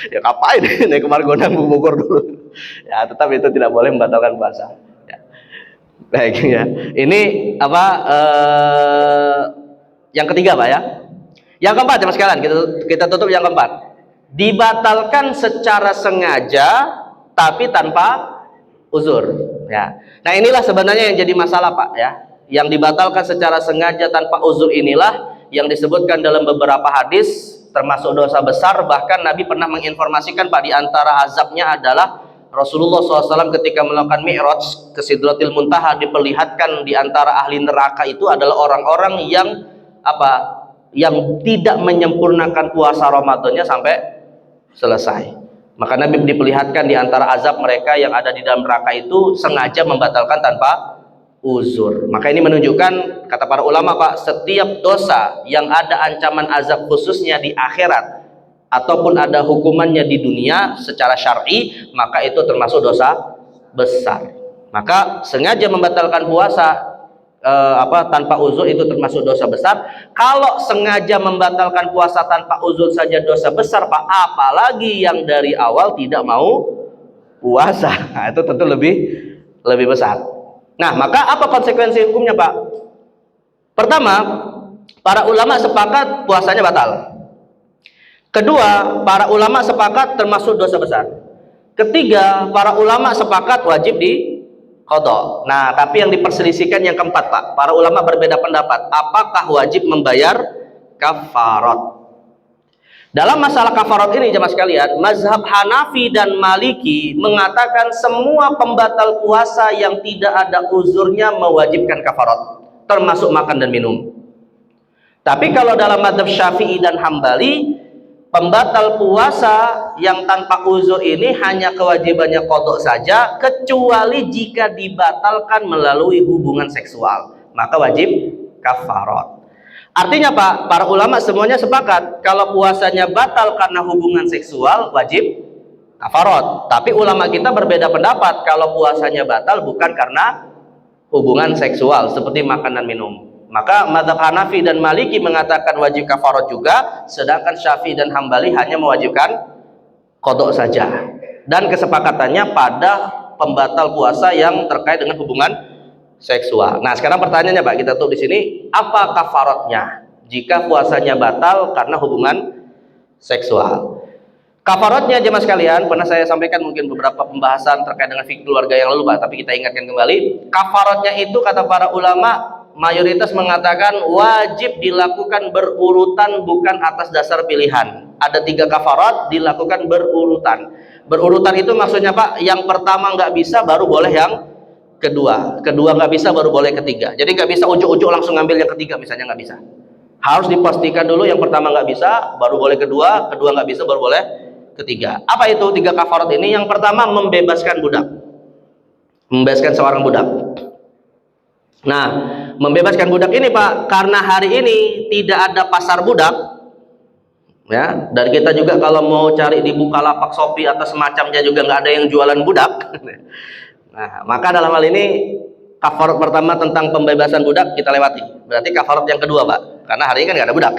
S1: Ya ngapain naik ke Margonda ke Bogor dulu? Ya tetap itu tidak boleh membatalkan puasa. Baik ya. Ini apa yang ketiga Pak ya. Yang keempat ya Mas sekalian, kita tutup yang keempat. Dibatalkan secara sengaja tapi tanpa uzur ya. Nah, inilah sebenarnya yang jadi masalah Pak ya. Yang dibatalkan secara sengaja tanpa uzur inilah yang disebutkan dalam beberapa hadis termasuk dosa besar. Bahkan Nabi pernah menginformasikan Pak, di antara azabnya adalah Rasulullah SAW ketika melakukan Mi'raj ke Sidratil Muntaha, diperlihatkan di antara ahli neraka itu adalah orang-orang yang yang tidak menyempurnakan puasa Ramadannya sampai selesai. Maka Nabi diperlihatkan di antara azab mereka yang ada di dalam neraka itu sengaja membatalkan tanpa uzur. Maka ini menunjukkan, kata para ulama Pak, setiap dosa yang ada ancaman azab khususnya di akhirat ataupun ada hukumannya di dunia secara syar'i, maka itu termasuk dosa besar. Maka sengaja membatalkan puasa tanpa uzur itu termasuk dosa besar. Kalau sengaja membatalkan puasa tanpa uzur saja dosa besar Pak, apalagi yang dari awal tidak mau puasa. Nah, itu tentu lebih besar. Nah, maka apa konsekuensi hukumnya Pak? Pertama, para ulama sepakat puasanya batal. Kedua, para ulama sepakat termasuk dosa besar. Ketiga, para ulama sepakat wajib di qadha. Nah, tapi yang diperselisihkan yang keempat Pak. Para ulama berbeda pendapat, apakah wajib membayar kafarat. Dalam masalah kafarat ini jemaah sekalian, mazhab Hanafi dan Maliki mengatakan semua pembatal puasa yang tidak ada uzurnya mewajibkan kafarat, termasuk makan dan minum. Tapi kalau dalam mazhab Syafi'i dan Hambali, pembatal puasa yang tanpa uzur ini hanya kewajibannya qadha saja, kecuali jika dibatalkan melalui hubungan seksual, maka wajib kafarat. Artinya Pak, para ulama semuanya sepakat kalau puasanya batal karena hubungan seksual wajib kafarat. Tapi ulama kita berbeda pendapat kalau puasanya batal bukan karena hubungan seksual seperti makan dan minum. Maka mazhab Hanafi dan Maliki mengatakan wajib kafarat juga, sedangkan Syafi'i dan Hambali hanya mewajibkan qadha saja. Dan kesepakatannya pada pembatal puasa yang terkait dengan hubungan seksual. Nah, sekarang pertanyaannya Pak, kita tutup di sini, apa kafaratnya jika puasanya batal karena hubungan seksual? Kafaratnya jemaah sekalian, pernah saya sampaikan mungkin beberapa pembahasan terkait dengan fikih keluarga yang lalu Pak, tapi kita ingatkan kembali. Kafaratnya itu kata para ulama mayoritas mengatakan wajib dilakukan berurutan, bukan atas dasar pilihan. Ada 3 kafarat dilakukan berurutan. Berurutan itu maksudnya Pak, yang pertama nggak bisa baru boleh yang kedua nggak bisa baru boleh ketiga. Jadi nggak bisa ujuk-ujuk langsung ngambil yang ketiga misalnya, nggak bisa. Harus dipastikan dulu yang pertama nggak bisa, baru boleh kedua nggak bisa, baru boleh ketiga. Apa itu 3 kafarat ini? Yang pertama membebaskan budak, membebaskan seorang budak. Nah, membebaskan budak ini Pak, karena hari ini tidak ada pasar budak, ya. Dan kita juga kalau mau cari di Bukalapak, Shopee atau semacamnya juga nggak ada yang jualan budak. Nah, maka dalam hal ini kafarat pertama tentang pembebasan budak kita lewati. Berarti kafarat yang kedua Pak, karena hari ini kan nggak ada budak.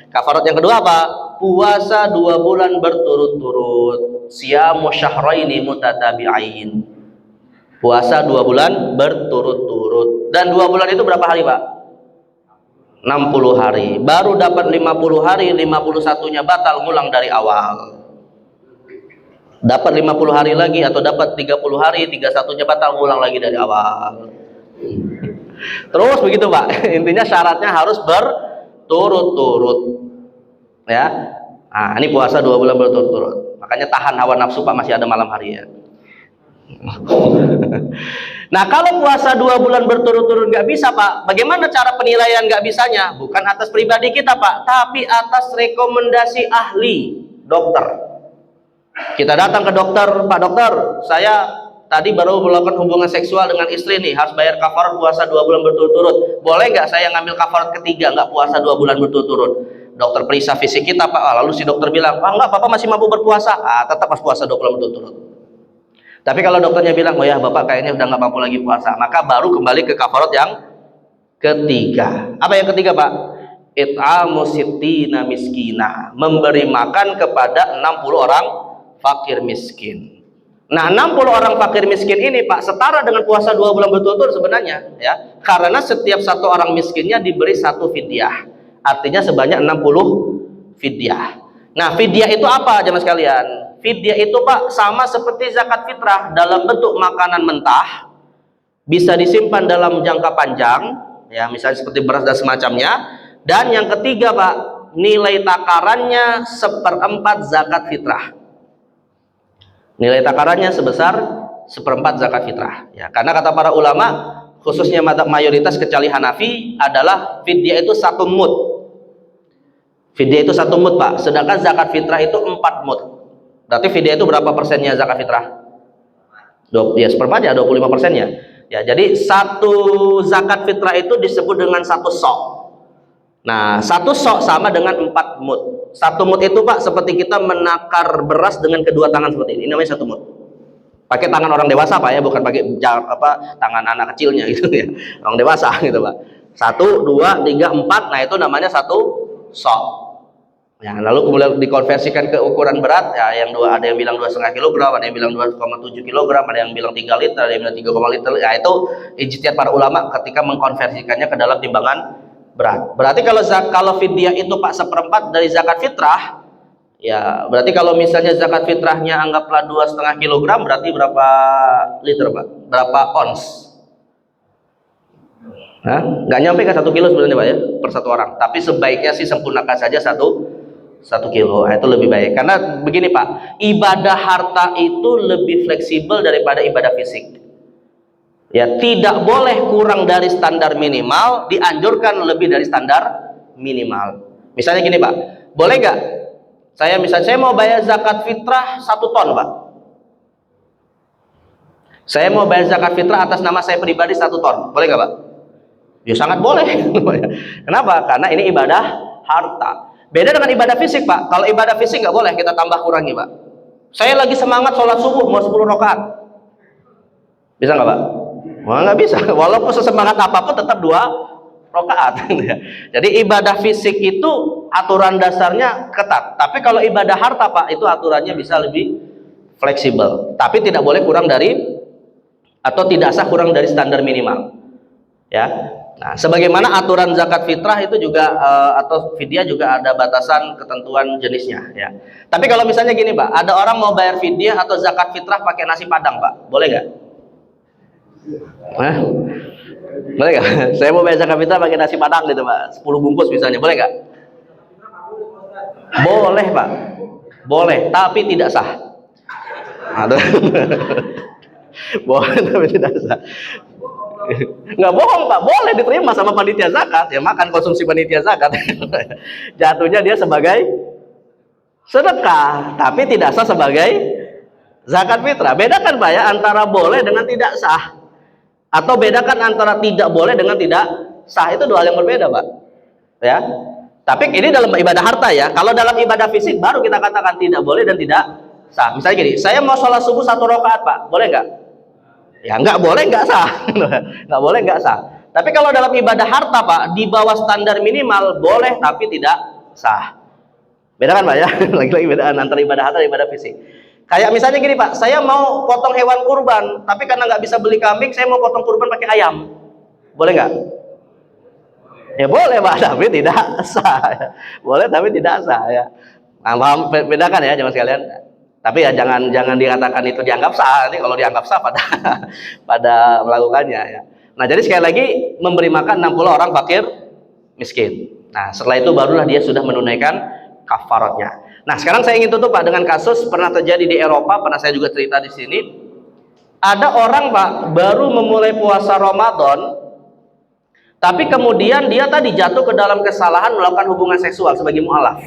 S1: Kafarat yang kedua apa? Puasa 2 bulan berturut-turut. Siyamu syahraini mutatabi'ain. Puasa 2 bulan berturut-turut. Dan 2 bulan itu berapa hari Pak? 60 hari. Baru dapat 50 hari, 51-nya batal, ngulang dari awal. Dapat 50 hari lagi atau dapat 30 hari, 31-nya batal, ngulang lagi dari awal. Terus begitu Pak. Intinya syaratnya harus berturut-turut. Ya. Nah, ini puasa 2 bulan berturut-turut. Makanya tahan hawa nafsu Pak, masih ada malam hari ya. Nah, kalau puasa 2 bulan berturut-turut nggak bisa Pak, bagaimana cara penilaian nggak bisanya? Bukan atas pribadi kita Pak, tapi atas rekomendasi ahli, dokter. Kita datang ke dokter, Pak dokter, saya tadi baru melakukan hubungan seksual dengan istri nih, harus bayar kafarat puasa 2 bulan berturut-turut. Boleh nggak saya ngambil kafarat ketiga, nggak puasa 2 bulan berturut-turut? Dokter periksa fisik kita Pak, lalu si dokter bilang, enggak, Bapak masih mampu berpuasa. Tetap harus puasa 2 bulan berturut-turut. Tapi kalau dokternya bilang, oh ya Bapak kayaknya udah nggak mampu lagi puasa, maka baru kembali ke kafarat yang ketiga. Apa yang ketiga Pak? It'amu sittina miskina, memberi makan kepada 60 orang fakir miskin. Nah, 60 orang fakir miskin ini Pak setara dengan puasa 2 bulan berturut-turut sebenarnya ya. Karena setiap satu orang miskinnya diberi 1 fidyah. Artinya sebanyak 60 fidyah. Nah, fidyah itu apa jemaah sekalian? Fidyah itu Pak sama seperti zakat fitrah dalam bentuk makanan mentah, bisa disimpan dalam jangka panjang ya, misalnya seperti beras dan semacamnya. Dan yang ketiga Pak, nilai takarannya 1/4 zakat fitrah. Nilai takarannya sebesar 1/4 zakat fitrah ya, karena kata para ulama khususnya mazhab mayoritas kecuali Hanafi adalah fidyah itu 1 mud. Fidyah itu 1 mud Pak, sedangkan zakat fitrah itu 4 mud. Berarti fidyah itu berapa persennya zakat fitrah? Ya 1/4 ya, 25%-nya ya. Jadi 1 zakat fitrah itu disebut dengan 1 sok. Nah, 1 sok sama dengan 4 mud. 1 mud itu Pak seperti kita menakar beras dengan kedua tangan seperti ini namanya 1 mud. Pakai tangan orang dewasa Pak ya, bukan pakai tangan anak kecilnya gitu ya. Orang dewasa gitu Pak. 1, 2, 3, 4, nah itu namanya 1 sok. Ya, lalu kemudian dikonversikan ke ukuran berat ya, yang ada yang bilang 2,5 kg, ada yang bilang 2,7 kg, ada yang bilang 3 liter, ada yang bilang 3,5 liter. Ya, itu ijtihad para ulama ketika mengkonversikannya ke dalam timbangan berat. Berarti kalau fidyah itu Pak 1/4 dari zakat fitrah, ya berarti kalau misalnya zakat fitrahnya anggaplah 2,5 kg, berarti berapa liter Pak? Berapa ons? Nggak nyampe ke 1 kilo sebenarnya Pak ya, per satu orang. Tapi sebaiknya sih sempurnakan saja 1 kilo, itu lebih baik. Karena begini Pak, ibadah harta itu lebih fleksibel daripada ibadah fisik. Ya, tidak boleh kurang dari standar minimal, dianjurkan lebih dari standar minimal. Misalnya gini Pak, boleh nggak? Saya mau bayar zakat fitrah 1 ton Pak. Saya mau bayar zakat fitrah atas nama saya pribadi 1 ton, boleh nggak Pak? Ya sangat boleh. Kenapa? Karena ini ibadah harta. Beda dengan ibadah fisik Pak. Kalau ibadah fisik nggak boleh kita tambah kurangi Pak. Saya lagi semangat sholat subuh mau 10 rakaat. Bisa nggak Pak? Wah, nggak bisa. Walaupun sesemangat apapun tetap 2 rakaat. Jadi ibadah fisik itu aturan dasarnya ketat. Tapi kalau ibadah harta Pak itu aturannya bisa lebih fleksibel. Tapi tidak boleh kurang dari atau tidak sah kurang dari standar minimal. Ya. Nah, sebagaimana aturan zakat fitrah itu juga atau fidyah juga ada batasan ketentuan jenisnya ya. Tapi kalau misalnya gini Pak, ada orang mau bayar fidyah atau zakat fitrah pakai nasi padang Pak, boleh nggak? Boleh nggak? Saya mau bayar zakat fitrah pakai nasi padang gitu Pak, 10 bungkus misalnya, boleh nggak? Boleh Pak, boleh, tapi tidak sah. Boleh tapi tidak sah. Nggak bohong Pak, boleh diterima sama panitia zakat, ya makan konsumsi panitia zakat. Jatuhnya dia sebagai sedekah, tapi tidak sah sebagai zakat fitrah. Bedakan Pak ya antara boleh dengan tidak sah, atau bedakan antara tidak boleh dengan tidak sah, itu dua hal yang berbeda Pak. Ya, tapi ini dalam ibadah harta ya. Kalau dalam ibadah fisik baru kita katakan tidak boleh dan tidak sah. Misalnya gini, saya mau sholat subuh 1 rakaat Pak, boleh nggak? Ya nggak boleh, nggak sah. Nggak boleh, nggak sah. Tapi kalau dalam ibadah harta Pak, di bawah standar minimal boleh tapi tidak sah. Beda kan Pak ya? Lagi-lagi bedaan antara ibadah harta dan ibadah fisik. Kayak misalnya gini Pak, saya mau potong hewan kurban, tapi karena nggak bisa beli kambing, saya mau potong kurban pakai ayam. Boleh nggak? Ya boleh Pak, tapi tidak sah. Boleh tapi tidak sah ya. Nah, paham, bedakan ya jemaah sekalian. Tapi ya jangan dikatakan itu dianggap sah. Nanti kalau dianggap sah pada pada melakukannya ya. Nah, jadi sekali lagi memberi makan 60 orang fakir miskin. Nah, setelah itu barulah dia sudah menunaikan kafaratnya. Nah, sekarang saya ingin tutup Pak dengan kasus pernah terjadi di Eropa, pernah saya juga cerita di sini. Ada orang Pak baru memulai puasa Ramadan, tapi kemudian dia tadi jatuh ke dalam kesalahan melakukan hubungan seksual sebagai mualaf.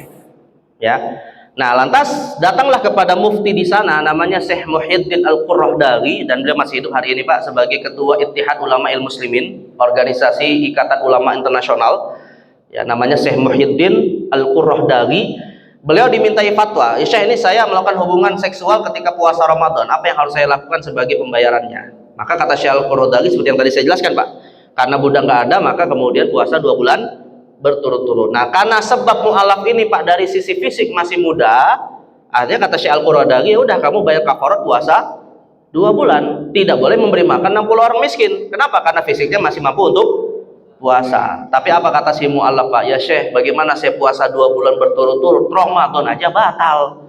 S1: Ya. Nah, lantas datanglah kepada mufti di sana, namanya Syekh Muhyiddin Al-Qurrahdari, dan beliau masih hidup hari ini Pak sebagai ketua Ittihad Ulama'il Muslimin, organisasi Ikatan Ulama Internasional. Ya, namanya Syekh Muhyiddin Al-Qurrahdari. Beliau dimintai fatwa, ya Syekh, ini saya melakukan hubungan seksual ketika puasa Ramadan, apa yang harus saya lakukan sebagai pembayarannya? Maka kata Syekh Al-Qurrahdari seperti yang tadi saya jelaskan Pak, karena budak nggak ada, maka kemudian puasa 2 bulan berturut-turut. Nah, karena sebab mu'alaf ini Pak dari sisi fisik masih muda, artinya kata Syekh Al-Qurrahdari, ya udah kamu bayar kafarat puasa 2 bulan, tidak boleh memberi makan 60 orang miskin. Kenapa? Karena fisiknya masih mampu untuk puasa. Tapi apa kata si mu'alaf Pak? Ya Syekh, bagaimana saya puasa 2 bulan berturut-turut, Ramadan aja batal.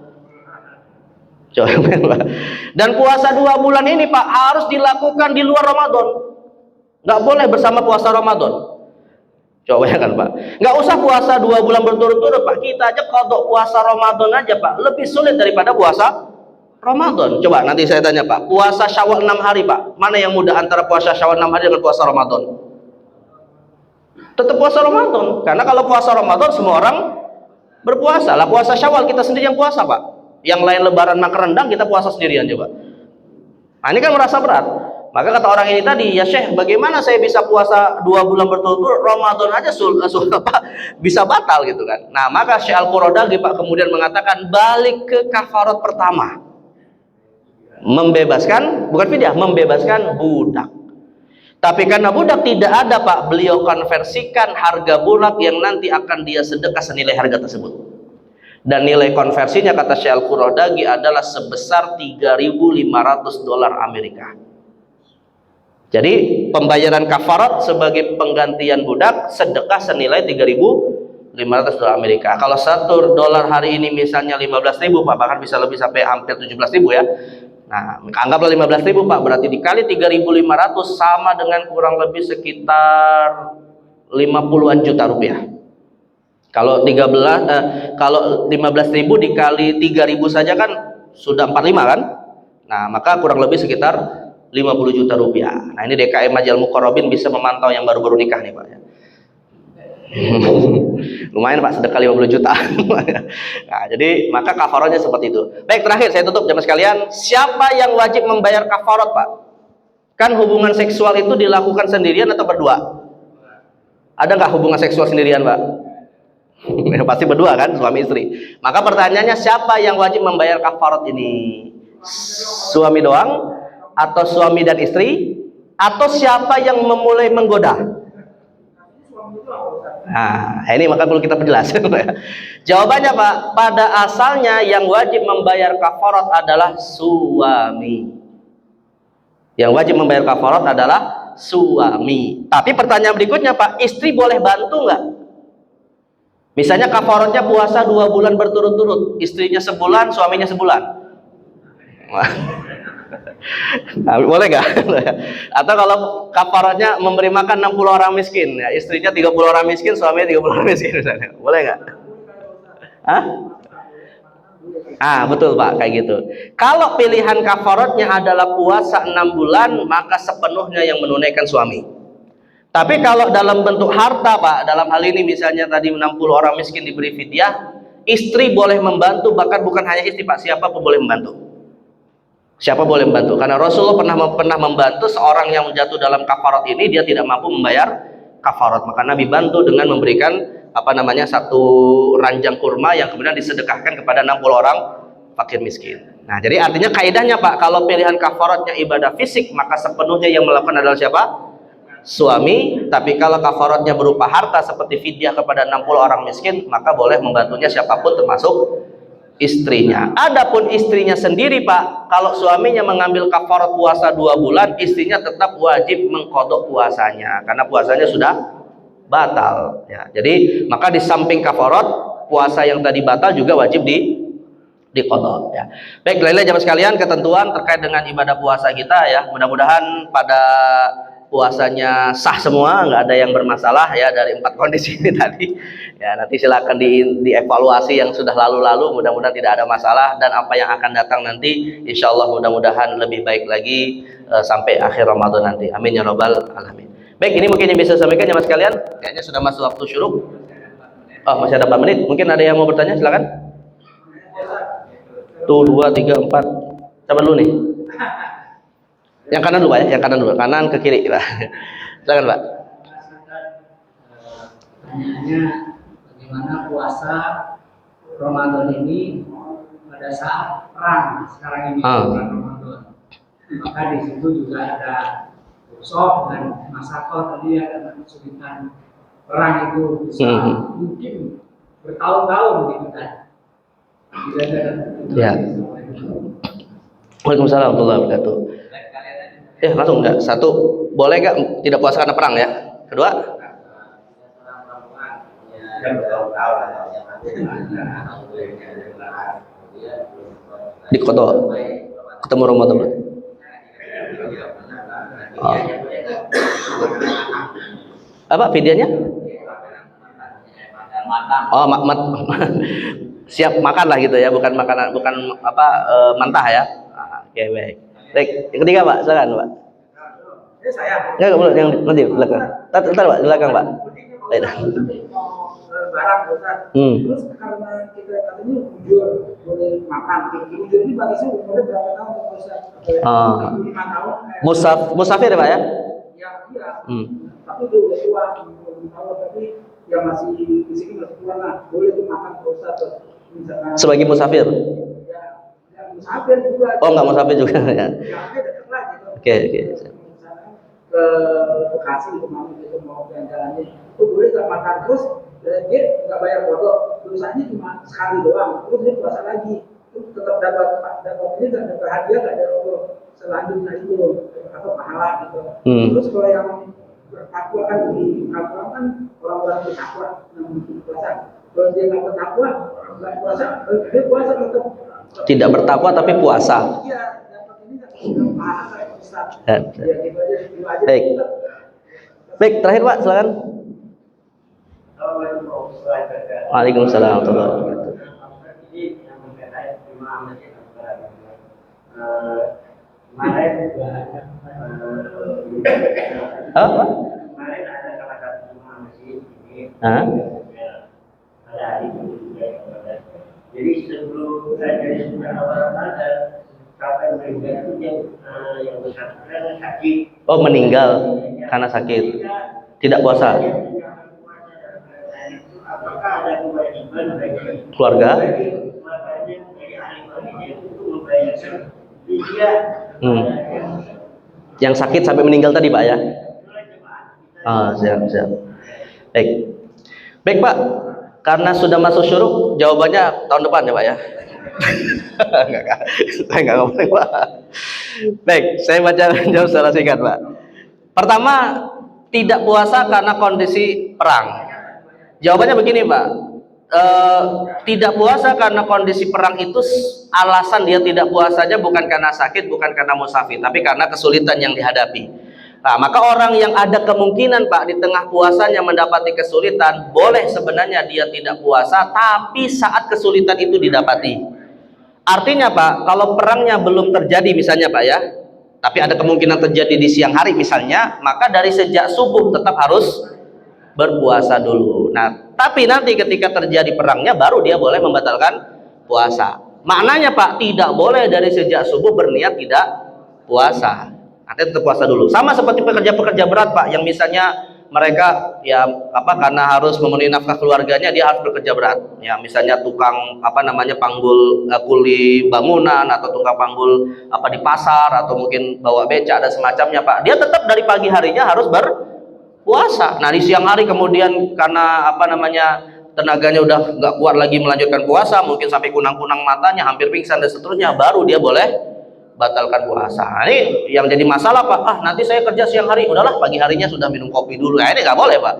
S1: Dan puasa 2 bulan ini Pak harus dilakukan di luar Ramadan, nggak boleh bersama puasa Ramadan. Coba ya kan Pak, nggak usah puasa 2 bulan berturut-turut Pak, kita aja kodok puasa Ramadan aja Pak lebih sulit daripada puasa Ramadan. Coba nanti saya tanya Pak, puasa Syawal 6 hari Pak, mana yang mudah antara puasa Syawal 6 hari dengan puasa Ramadan? Tetap puasa Ramadan, karena kalau puasa Ramadan semua orang berpuasa lah. Puasa Syawal kita sendiri yang puasa Pak, yang lain lebaran makan rendang, kita puasa sendirian coba. Nah, ini kan merasa berat. Maka kata orang ini tadi, ya Syekh, bagaimana saya bisa puasa 2 bulan berturut-turut, Ramadan aja bisa batal gitu kan. Nah, maka Syekh Al-Qurrahdari Pak kemudian mengatakan balik ke kafarat pertama, membebaskan, bukan fidyah, membebaskan budak. Tapi karena budak tidak ada Pak, beliau konversikan harga budak yang nanti akan dia sedekah senilai harga tersebut. Dan nilai konversinya kata Syekh Al-Qurrahdari adalah sebesar $3.500 Amerika. Jadi pembayaran kafarat sebagai penggantian budak sedekah senilai $3.500 Amerika. Kalau $1 hari ini misalnya 15.000 Pak, bahkan bisa lebih sampai hampir 17.000 ya. Nah, anggaplah 15.000 Pak, berarti dikali 3.500 sama dengan kurang lebih sekitar 50-an juta rupiah. Kalau 15.000 dikali 3.000 saja kan sudah 45 kan? Nah, maka kurang lebih sekitar 50 juta rupiah. Nah, ini DKM Majal Muqarrabin bisa memantau yang baru-baru nikah nih Pak ya. Lumayan Pak, sedekah 50 juta. Nah, jadi maka kafaratnya seperti itu. Baik, terakhir saya tutup jemaah sekalian, siapa yang wajib membayar kafarat Pak? Kan hubungan seksual itu dilakukan sendirian atau berdua? Ada nggak hubungan seksual sendirian Pak? Ya, pasti berdua kan, suami istri. Maka pertanyaannya, siapa yang wajib membayar kafarat ini? Suami doang? Atau suami dan istri, atau siapa yang memulai menggoda? Nah, ini maka perlu kita perjelas. Jawabannya Pak, pada asalnya yang wajib membayar kafarat adalah suami. Yang wajib membayar kafarat adalah suami. Tapi pertanyaan berikutnya Pak, istri boleh bantu nggak? Misalnya kafaratnya puasa 2 bulan berturut-turut, istrinya sebulan, suaminya sebulan. Nah, boleh nggak? Atau kalau kafaratnya memberi makan 60 orang miskin, ya, istrinya 30 orang miskin, suaminya 30 orang miskin misalnya. Boleh nggak? Hah? Betul Pak, kayak gitu. Kalau pilihan kafaratnya adalah puasa 6 bulan, maka sepenuhnya yang menunaikan suami. Tapi kalau dalam bentuk harta Pak, dalam hal ini misalnya tadi 60 orang miskin diberi fidyah, istri boleh membantu, bahkan bukan hanya istri Pak, siapa pun boleh membantu. Siapa boleh membantu? Karena Rasulullah pernah membantu seorang yang jatuh dalam kafarat ini, dia tidak mampu membayar kafarat, maka Nabi bantu dengan memberikan satu ranjang kurma yang kemudian disedekahkan kepada 60 orang fakir miskin. Nah, jadi artinya kaidahnya Pak, kalau pilihan kafaratnya ibadah fisik, maka sepenuhnya yang melakukan adalah siapa? Suami. Tapi kalau kafaratnya berupa harta seperti fidyah kepada 60 orang miskin, maka boleh membantunya siapapun termasuk istrinya. Adapun istrinya sendiri Pak, kalau suaminya mengambil kafarat puasa 2 bulan, istrinya tetap wajib mengqadha puasanya karena puasanya sudah batal ya. Jadi maka di samping kafarat, puasa yang tadi batal juga wajib diqadha ya. Baik, lainnya jamaah sekalian, ketentuan terkait dengan ibadah puasa kita ya. Mudah-mudahan pada puasanya sah semua, nggak ada yang bermasalah ya dari 4 kondisi ini tadi ya. Nanti silakan dievaluasi yang sudah lalu-lalu, mudah-mudahan tidak ada masalah, dan apa yang akan datang nanti insya Allah mudah-mudahan lebih baik lagi sampai akhir Ramadan nanti, amin ya robbal alamin. Baik, ini mungkin yang bisa saya sampaikan ya mas kalian, kayaknya sudah masuk waktu syuruk. Masih ada 4 menit, mungkin ada yang mau bertanya, silakan. Tuh 2, 3, 4, coba dulu nih. Yang kanan dulu Pak ya, yang kanan dulu, kanan ke kiri Pak. Silakan Pak.
S2: Pertanyaannya, bagaimana puasa Ramadan ini pada saat perang sekarang ini, bulan Ramadan. Maka di situ juga ada sok dan masako, tadi ada kesulitan perang itu bisa mungkin bertahun-tahun gitu kan.
S1: Ya. Waalaikumsalam warahmatullahi wabarakatuh. Langsung enggak? Satu, boleh enggak tidak puasa karena perang ya? Kedua, di kota ketemu Ramadan. Apa videonya? Siap makan lah gitu ya, bukan makanan, bukan mentah ya. Oke, baik. Baik, yang ketiga Pak, silakan Pak. Enggak boleh, yang nanti belakang. Entar Pak, belakang Pak. Baik.
S3: Terus karena kita katanya ujur boleh makan, ujur ini batasnya umurnya berapa tahun Ustaz? 5 tahun.
S1: Musafir ya Pak ya?
S3: Iya. Tapi dia udah tua, 5 tahun, tapi yang masih di sini masih tua, nah boleh tuh makan Ustaz. Misalkan
S1: sebagai musafir?
S3: Ya musafir juga.
S1: Oh nggak musafir juga ya?
S3: Ya dekat lah gitu.
S1: Oke.
S3: Misalkan ke Bekasi kemarin gitu mau jalan-jalannya, itu boleh nggak makan terus? Dan dia nggak bayar kodok, tulisannya cuma sekali doang, terus dia puasa lagi, terus tetap dapat ini dan dapat hadiah nggak dari Allah selanjutnya itu atau pahala gitu. Terus kalau yang bertakwa kan di takwa kan orang-orang bertakwa yang puasa. Kalau dia nggak bertakwa, nggak puasa, dia puasa tetap.
S1: Tidak bertakwa tapi puasa.
S3: Iya, dapat ini nggak pahala kayak Ustaz.
S1: Ya
S3: gitu aja.
S1: Baik, terakhir Pak, silakan. Waalaikumsalam warahmatullahi wabarakatuh. Apa?
S4: Jadi sebelum dari awal Ramadan sampai meninggal itu yang bersangkutan sakit.
S1: Oh, meninggal karena sakit. Tidak puasa.
S4: Apakah ada kewajiban bagi
S1: keluarga
S4: dari ahli warisnya untuk membayarkan fidyah
S1: yang sakit sampai meninggal tadi Pak ya? Siap. Baik Pak, karena sudah masuk syuruk, jawabannya tahun depan ya Pak ya? Enggak, saya nggak ngomong Pak. Baik, saya baca jawab secara singkat Pak. Pertama, tidak puasa karena kondisi perang. Jawabannya begini Pak, tidak puasa karena kondisi perang itu alasan dia tidak puasanya bukan karena sakit, bukan karena musafir, tapi karena kesulitan yang dihadapi. Nah, maka orang yang ada kemungkinan Pak di tengah puasanya mendapati kesulitan, boleh sebenarnya dia tidak puasa, tapi saat kesulitan itu didapati. Artinya Pak, kalau perangnya belum terjadi misalnya Pak ya, tapi ada kemungkinan terjadi di siang hari misalnya, maka dari sejak subuh tetap harus berpuasa dulu. Nah, tapi nanti ketika terjadi perangnya baru dia boleh membatalkan puasa. Maknanya Pak, tidak boleh dari sejak subuh berniat tidak puasa. Nanti tetap puasa dulu. Sama seperti pekerja-pekerja berat Pak, yang misalnya mereka ya karena harus memenuhi nafkah keluarganya, dia harus bekerja berat. Ya, misalnya tukang panggul kuli bangunan, atau tukang panggul di pasar, atau mungkin bawa beca dan semacamnya Pak. Dia tetap dari pagi harinya harus berpuasa. Nah, di siang hari kemudian karena tenaganya udah nggak kuat lagi melanjutkan puasa, mungkin sampai kunang-kunang matanya, hampir pingsan dan seterusnya, baru dia boleh batalkan puasa. Nah, ini yang jadi masalah Pak. Nanti saya kerja siang hari, udahlah pagi harinya sudah minum kopi dulu. Nah, ini nggak boleh Pak.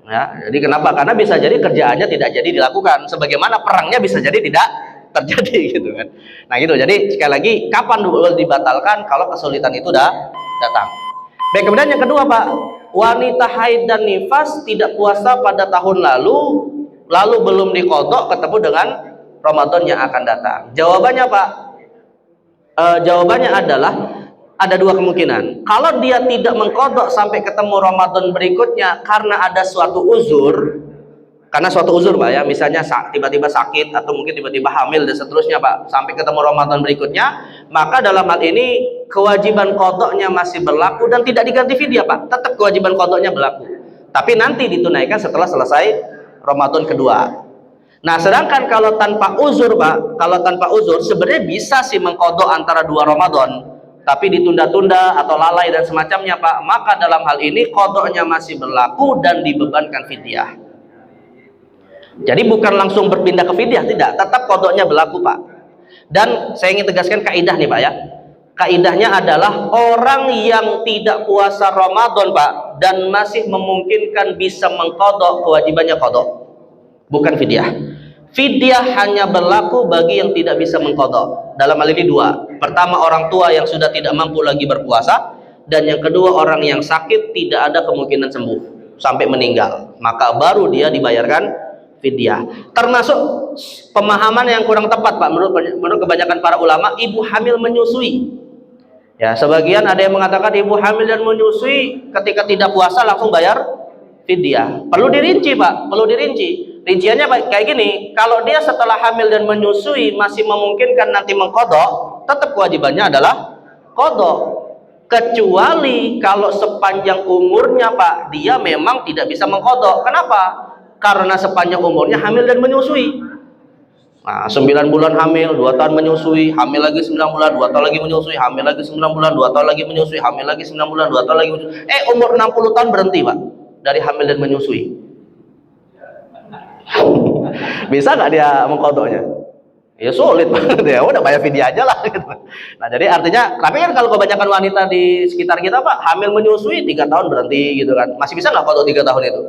S1: Ya, jadi kenapa? Karena bisa jadi kerjaannya tidak jadi dilakukan, sebagaimana perangnya bisa jadi tidak terjadi gitu kan. Nah gitu. Jadi sekali lagi, kapan boleh dibatalkan? Kalau kesulitan itu datang. Baik, kemudian yang kedua Pak, wanita haid dan nifas tidak puasa pada tahun lalu belum diqadha ketemu dengan Ramadan yang akan datang. Jawabannya Pak, jawabannya adalah ada dua kemungkinan. Kalau dia tidak mengqadha sampai ketemu Ramadan berikutnya karena ada suatu uzur, Pak ya, misalnya tiba-tiba sakit atau mungkin tiba-tiba hamil dan seterusnya Pak, sampai ketemu Ramadan berikutnya, maka dalam hal ini kewajiban qadhanya masih berlaku dan tidak diganti fidyah Pak. Tetap kewajiban qadhanya berlaku, tapi nanti ditunaikan setelah selesai Ramadan kedua. Nah, sedangkan kalau tanpa uzur Pak, sebenarnya bisa sih mengqadha antara dua Ramadan, tapi ditunda-tunda atau lalai dan semacamnya Pak, maka dalam hal ini qadhanya masih berlaku dan dibebankan fidyah. Jadi bukan langsung berpindah ke fidyah, tidak, tetap qadhanya berlaku Pak. Dan saya ingin tegaskan kaidah nih Pak ya. Kaidahnya adalah orang yang tidak puasa Ramadan Pak dan masih memungkinkan bisa mengqadha, kewajibannya qadha, bukan fidyah. Fidyah hanya berlaku bagi yang tidak bisa mengqadha. Dalam hal ini dua. Pertama, orang tua yang sudah tidak mampu lagi berpuasa, dan yang kedua, orang yang sakit tidak ada kemungkinan sembuh sampai meninggal, maka baru dia dibayarkan fidyah. Termasuk pemahaman yang kurang tepat Pak, menurut kebanyakan para ulama, ibu hamil menyusui. Ya, sebagian ada yang mengatakan ibu hamil dan menyusui ketika tidak puasa langsung bayar fidyah. Perlu dirinci Pak, perlu dirinci. Rinciannya kayak gini, kalau dia setelah hamil dan menyusui masih memungkinkan nanti mengqadha, tetap kewajibannya adalah qadha. Kecuali kalau sepanjang umurnya Pak, dia memang tidak bisa mengqadha. Kenapa? Karena sepanjang umurnya hamil dan menyusui. Nah, 9 bulan hamil, 2 tahun menyusui, hamil lagi 9 bulan, 2 tahun lagi menyusui, hamil lagi 9 bulan, 2 tahun lagi menyusui, hamil lagi 9 bulan, 2 tahun lagi menyusui. Umur 60 tahun berhenti Pak dari hamil dan menyusui. Bisa nggak dia mengqadhanya? Ya sulit banget ya, udah bayar fidyah aja lah gitu. Nah, jadi artinya, tapi kan kalau kebanyakan wanita di sekitar kita Pak, hamil menyusui 3 tahun berhenti gitu kan, masih bisa nggak qadha 3 tahun itu?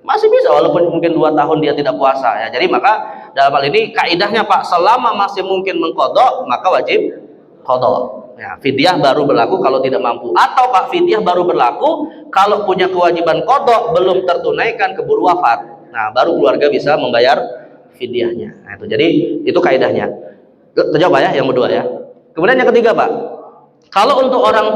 S1: Masih bisa, walaupun mungkin 2 tahun dia tidak puasa ya. Jadi maka dalam hal ini kaidahnya Pak, selama masih mungkin mengqadha maka wajib qadha. Ya, fidyah baru berlaku kalau tidak mampu, atau Pak, fidyah baru berlaku kalau punya kewajiban qadha belum tertunaikan, keburu wafat. Nah, baru keluarga bisa membayar fidyahnya. Nah, itu. Jadi itu kaidahnya. Terjawab ya yang kedua ya. Kemudian yang ketiga Pak, kalau untuk orang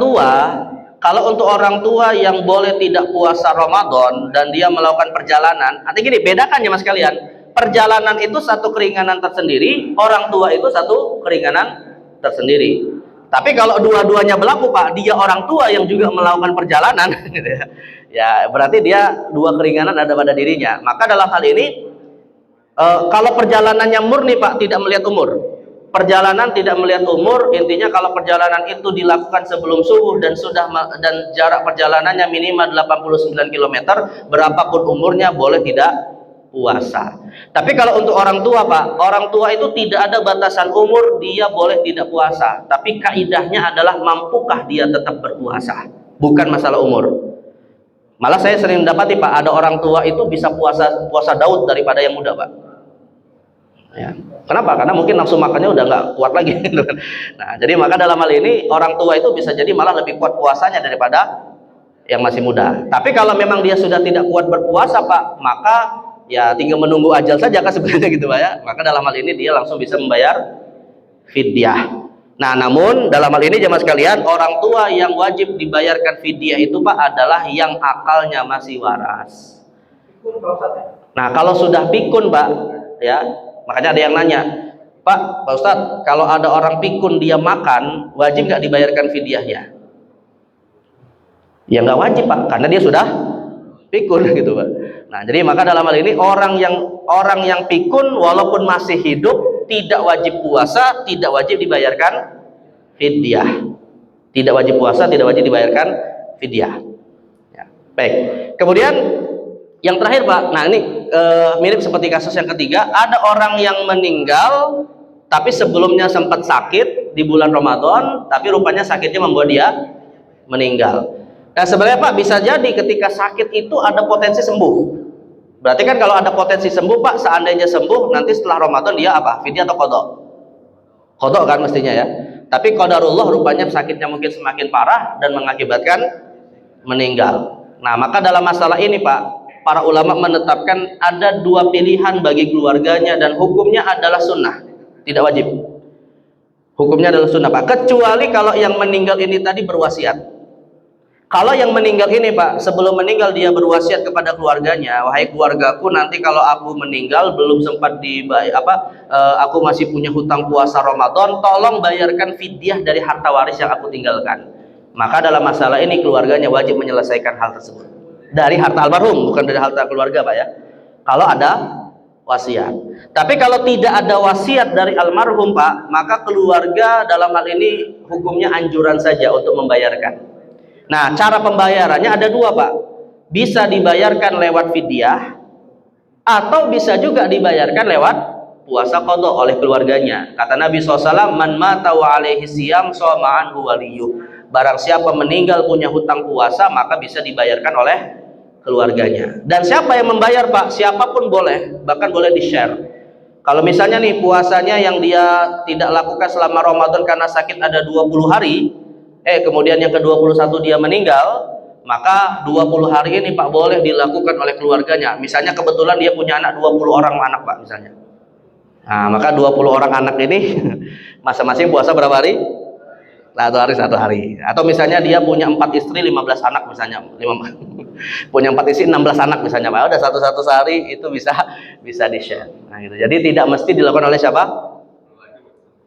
S1: tua yang boleh tidak puasa Ramadan dan dia melakukan perjalanan, artinya gini, bedakan ya Mas kalian. Perjalanan itu satu keringanan tersendiri, orang tua itu satu keringanan tersendiri. Tapi kalau dua-duanya berlaku Pak, dia orang tua yang juga melakukan perjalanan gitu ya. Ya, berarti dia dua keringanan ada pada dirinya. Maka dalam hal ini kalau perjalanannya murni Pak, tidak melihat umur. Perjalanan tidak melihat umur, intinya kalau perjalanan itu dilakukan sebelum subuh dan jarak perjalanannya minimal 89 km, berapapun umurnya boleh tidak puasa. Tapi kalau untuk orang tua Pak, orang tua itu tidak ada batasan umur, dia boleh tidak puasa. Tapi kaidahnya adalah mampukah dia tetap berpuasa, bukan masalah umur. Malah saya sering mendapati Pak, ada orang tua itu bisa puasa Daud daripada yang muda Pak. Ya. Kenapa? Karena mungkin nafsu makannya udah nggak kuat lagi. Nah, jadi maka dalam hal ini orang tua itu bisa jadi malah lebih kuat puasanya daripada yang masih muda. Tapi kalau memang dia sudah tidak kuat berpuasa Pak, maka ya tinggal menunggu ajal saja kan sebenarnya gitu Pak ya. Maka dalam hal ini dia langsung bisa membayar fidyah. Nah, namun dalam hal ini jemaah sekalian, orang tua yang wajib dibayarkan fidyah itu Pak adalah yang akalnya masih waras. Nah, kalau sudah pikun Pak, ya, makanya ada yang nanya, Pak Ustadz, kalau ada orang pikun dia makan, wajib nggak dibayarkan fidyahnya? Ya nggak wajib Pak, karena dia sudah pikun gitu Pak. Nah, jadi maka dalam hal ini orang yang pikun walaupun masih hidup tidak wajib puasa, tidak wajib dibayarkan fidyah. Tidak wajib puasa, tidak wajib dibayarkan fidyah. Ya, baik. Kemudian yang terakhir Pak, nah ini mirip seperti kasus yang ketiga, ada orang yang meninggal tapi sebelumnya sempat sakit di bulan Ramadan, tapi rupanya sakitnya membuat dia meninggal. Nah, sebenarnya Pak bisa jadi ketika sakit itu ada potensi sembuh. Berarti kan kalau ada potensi sembuh Pak, seandainya sembuh nanti setelah Ramadan dia apa? Fidyah atau qadha? Qadha kan mestinya ya. Tapi qadarullah rupanya sakitnya mungkin semakin parah dan mengakibatkan meninggal. Nah, maka dalam masalah ini Pak, para ulama menetapkan ada dua pilihan bagi keluarganya dan hukumnya adalah sunnah, tidak wajib. Hukumnya adalah sunnah Pak, kecuali kalau yang meninggal ini tadi berwasiat. Kalau yang meninggal ini Pak, sebelum meninggal dia berwasiat kepada keluarganya, wahai keluargaku, nanti kalau aku meninggal belum sempat aku masih punya hutang puasa Ramadan, tolong bayarkan fidyah dari harta waris yang aku tinggalkan. Maka dalam masalah ini keluarganya wajib menyelesaikan hal tersebut dari harta almarhum, bukan dari harta keluarga Pak ya. Kalau ada wasiat. Tapi kalau tidak ada wasiat dari almarhum Pak, maka keluarga dalam hal ini hukumnya anjuran saja untuk membayarkan. Nah, cara pembayarannya ada dua Pak, bisa dibayarkan lewat fidyah atau bisa juga dibayarkan lewat puasa qadha oleh keluarganya. Kata Nabi SAW, man mata wa alaihi siyam shoma anhu waliyuh. Barang siapa meninggal punya hutang puasa, maka bisa dibayarkan oleh keluarganya. Dan siapa yang membayar Pak? Siapapun boleh, bahkan boleh di-share. Kalau misalnya nih puasanya yang dia tidak lakukan selama Ramadan karena sakit ada 20 hari, kemudian yang ke-21 dia meninggal, maka 20 hari ini Pak boleh dilakukan oleh keluarganya. Misalnya kebetulan dia punya anak 20 orang anak Pak misalnya. Nah, maka 20 orang anak ini masing-masing puasa berapa hari? Satu hari. Atau misalnya dia punya 4 istri 15 anak misalnya. Punya 4 istri 16 anak misalnya Pak. Udah satu-satu sehari itu bisa di-share. Nah, gitu. Jadi tidak mesti dilakukan oleh siapa?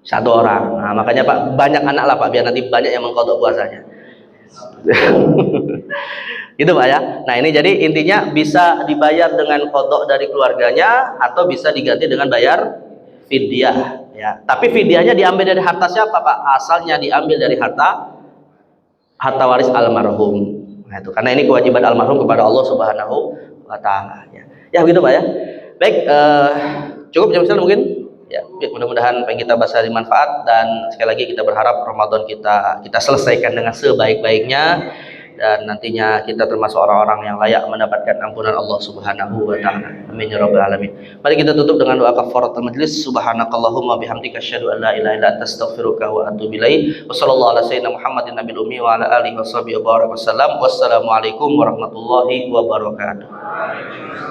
S1: Satu orang. Nah, makanya Pak banyak anak lah Pak, biar nanti banyak yang mengqadha puasanya. Gitu Pak ya. Nah, ini jadi intinya bisa dibayar dengan qadha dari keluarganya atau bisa diganti dengan bayar fidyah ya. Tapi fidyahnya diambil dari harta siapa Pak? Asalnya diambil dari harta waris almarhum. Nah, itu karena ini kewajiban almarhum kepada Allah Subhanahu wa taala ya. Ya begitu Pak ya. Baik, cukup jam istirahat mungkin. Ya, mudah-mudahan apa yang kita bahas ada manfaat, dan sekali lagi kita berharap Ramadan kita selesaikan dengan sebaik-baiknya dan nantinya kita termasuk orang-orang yang layak mendapatkan ampunan Allah Subhanahu wa taala. Amin ya rabbal alamin. Mari kita tutup dengan doa kafaratul majlis. Subhanakallahumma bihamdika asyhadu an la ilaha illa anta astaghfiruka wa atubu ilaik. Wassallallahu ala sayyidina Muhammadin nabiyil ummi wa ala alihi wasallam. Wassalamualaikum warahmatullahi wabarakatuh.